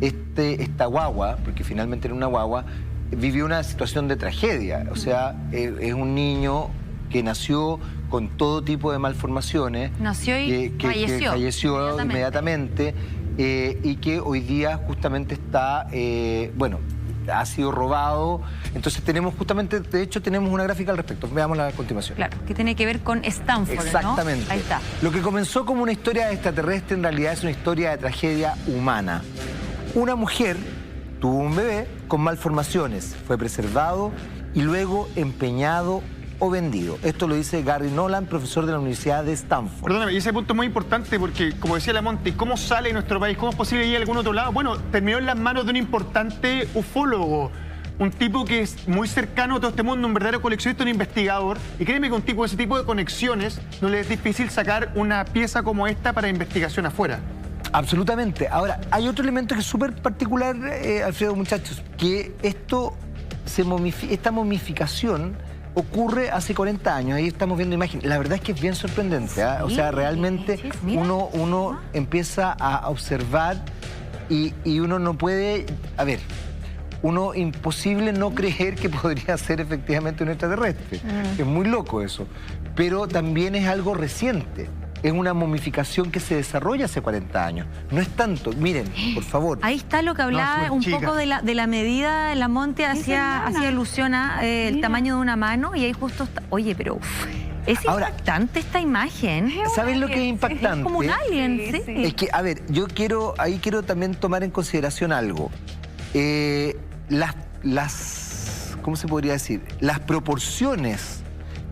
esta guagua, porque finalmente era una guagua, vivió una situación de tragedia. O sea, es un niño que nació con todo tipo de malformaciones. Nació y falleció inmediatamente y que hoy día justamente está, ha sido robado. Entonces tenemos justamente, de hecho tenemos una gráfica al respecto. Veámosla a continuación. Claro, que tiene que ver con Stanford, exactamente, ¿no? Ahí está. Lo que comenzó como una historia extraterrestre en realidad es una historia de tragedia humana. Una mujer tuvo un bebé con malformaciones, fue preservado y luego empeñado o vendido. Esto lo dice Gary Nolan, profesor de la Universidad de Stanford. Perdóname, y ese punto es muy importante porque, como decía la Monty, ¿cómo sale de nuestro país? ¿Cómo es posible ir a algún otro lado? Bueno, terminó en las manos de un importante ufólogo, un tipo que es muy cercano a todo este mundo, un verdadero coleccionista, un investigador. Y créeme que un tipo de ese tipo de conexiones no le es difícil sacar una pieza como esta para investigación afuera. Absolutamente. Ahora, hay otro elemento que es súper particular, Alfredo, muchachos, que esta momificación ocurre hace 40 años, ahí estamos viendo imágenes. La verdad es que es bien sorprendente, ¿eh? O sea, realmente uno empieza a observar y uno no puede... A ver, uno imposible no creer que podría ser efectivamente un extraterrestre. Es muy loco eso. Pero también es algo reciente. Es una momificación que se desarrolla hace 40 años. No es tanto. Miren, por favor. Ahí está lo que hablaba un poco de la medida. La Monte hacía alusión a el tamaño de una mano y ahí justo está. Oye, pero es impactante esta imagen. ¿Sabes lo que es impactante? Es como un alien, sí. Es que, a ver, ahí quiero también tomar en consideración algo. ¿Cómo se podría decir? Las proporciones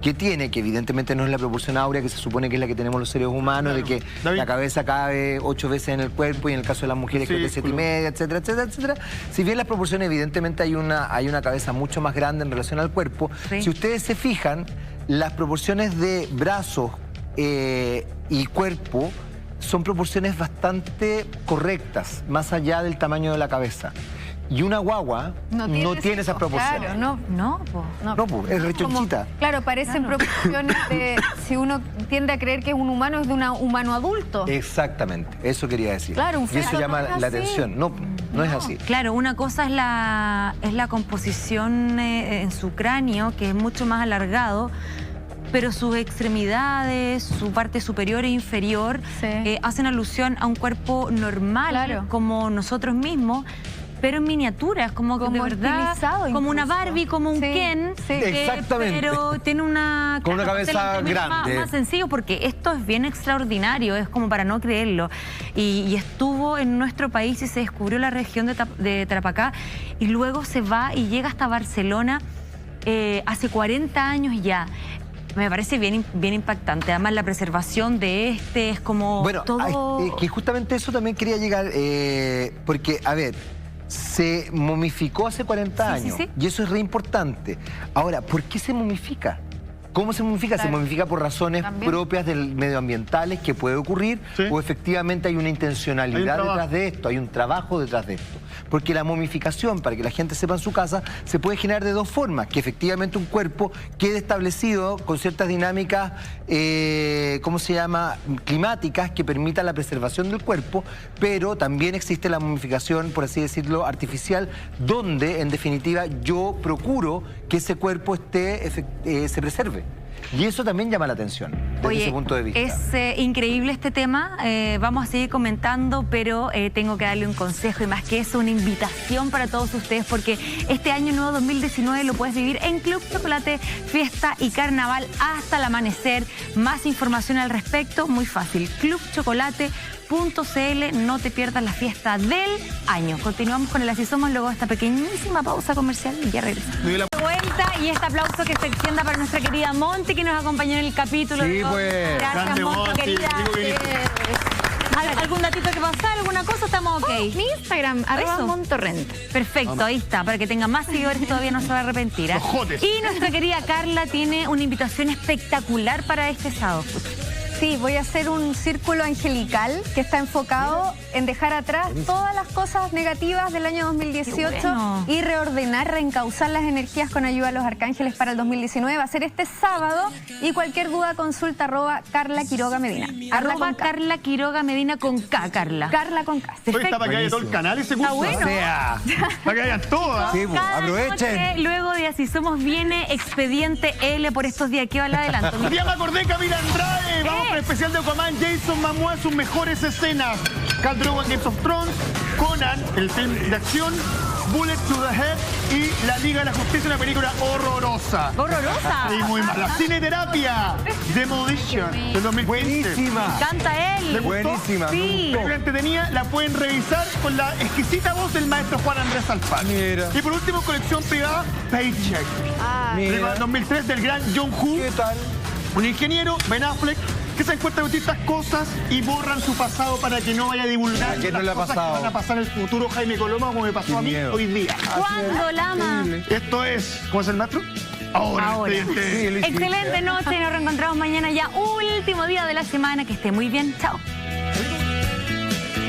que tiene, que evidentemente no es la proporción áurea que se supone que es la que tenemos los seres humanos, Claro. de que David. la cabeza cabe 8 veces en el cuerpo y en el caso de las mujeres creo que 7,5, etcétera, etcétera, etcétera. Si bien las proporciones, evidentemente hay una cabeza mucho más grande en relación al cuerpo, Sí. si ustedes se fijan, las proporciones de brazos y cuerpo son proporciones bastante correctas, más allá del tamaño de la cabeza. Y una guagua no tiene esas proporciones. Claro, no. No, po. No, pues, es rechonchita. Claro, parecen proporciones de, si uno tiende a creer que es un humano, es de un humano adulto. Exactamente, eso quería decir. Claro, un y eso feto llama no es la así. atención. No, no es así. Claro, una cosa es la composición en su cráneo, que es mucho más alargado, pero sus extremidades, su parte superior e inferior, Sí. hacen alusión a un cuerpo normal, Claro. como nosotros mismos, pero en miniaturas, como de verdad, estilizado como una incluso. Barbie, como un Sí, Ken, sí. Exactamente. pero tiene una... Con una cabeza grande. Más sencillo, porque esto es bien extraordinario, es como para no creerlo. Y estuvo en nuestro país y se descubrió la región de Tarapacá, y luego se va y llega hasta Barcelona hace 40 años ya. Me parece bien impactante. Además, la preservación de es como Bueno, todo... que justamente eso también quería llegar, porque, a ver, se momificó hace 40 Sí, sí, años, sí. y eso es re importante. Ahora, ¿por qué se momifica? ¿Cómo se momifica? Claro. Se momifica por razones También. propias del medioambientales que puede ocurrir, Sí. o efectivamente hay una intencionalidad Hay un trabajo. detrás de esto, hay un trabajo detrás de esto. Porque la momificación, para que la gente sepa en su casa, se puede generar de dos formas: que efectivamente un cuerpo quede establecido con ciertas dinámicas, ¿cómo se llama?, climáticas, que permitan la preservación del cuerpo, pero también existe la momificación, por así decirlo, artificial, donde en definitiva yo procuro que ese cuerpo se preserve. Y eso también llama la atención desde ese punto de vista. Es increíble este tema. Vamos a seguir comentando, pero tengo que darle un consejo y más que eso, una invitación para todos ustedes, porque este año nuevo 2019 lo puedes vivir en Club Chocolate, fiesta y carnaval hasta el amanecer. Más información al respecto, muy fácil. clubchocolate.cl, no te pierdas la fiesta del año. Continuamos con el Así Somos luego de esta pequeñísima pausa comercial y ya regresamos. Vuelta y este aplauso que se extienda para nuestra querida Monty, que nos acompañó en el capítulo. Sí, de hoy. pues. Gracias, Grande, Monty, Monty. querida. Digo bien. ¿Algún datito que pasar? ¿Alguna cosa? ¿Estamos ok? Mi Instagram, Eso. @montorrent. Perfecto, ahí está, para que tenga más seguidores todavía no se va a arrepentir. Los jotes. Y nuestra querida Carla tiene una invitación espectacular para este sábado. Sí, voy a hacer un círculo angelical que está enfocado en dejar atrás todas las cosas negativas del año 2018 Qué bueno. y reordenar, reencauzar las energías con ayuda de los arcángeles para el 2019. Va a ser este sábado y cualquier duda consulta @Carla Quiroga Medina. Carla Quiroga Medina con K, Carla. Carla con K. Hoy está para que haya todo el canal ese curso. bueno. O sea, Para que hayan todas. sí, pues, Cada aprovechen. noche, luego de Así Somos, viene Expediente L por estos días. ¿Qué va al adelanto? Un día me acordé, Camila Andrade. Vamos con el especial de Aquaman, Jason Momoa, sus mejores escenas. Khal Drogo en Game of Thrones, Conan, el film de acción, Bullet to the Head y La Liga de la Justicia, una película horrorosa. ¡Horrorosa! Sí, muy mala. Cineterapia, Demolition, del 2015. Buenísima. Canta él. ¿Le gustó? Buenísima. Sí. me gustó. Película entretenida, la pueden revisar con la exquisita voz del maestro Juan Andrés Alfaro. Mira. Y por último, colección privada, Paycheck. Película Mira. del 2003 del gran John Woo. ¿Qué tal? Un ingeniero, Ben Affleck, que se encuentra con distintas cosas y borran su pasado para que no vaya a divulgar ¿A quién no las le ha cosas pasado? que van a pasar en el futuro. Jaime Coloma, como me pasó Qué a mí miedo. hoy día. ¿Cuándo, Lama? Esto es, ¿cómo es el maestro? Ahora. Ahora. Expediente. Sí, lo hiciste. Excelente noche, nos reencontramos mañana ya, último día de la semana. Que esté muy bien, chao.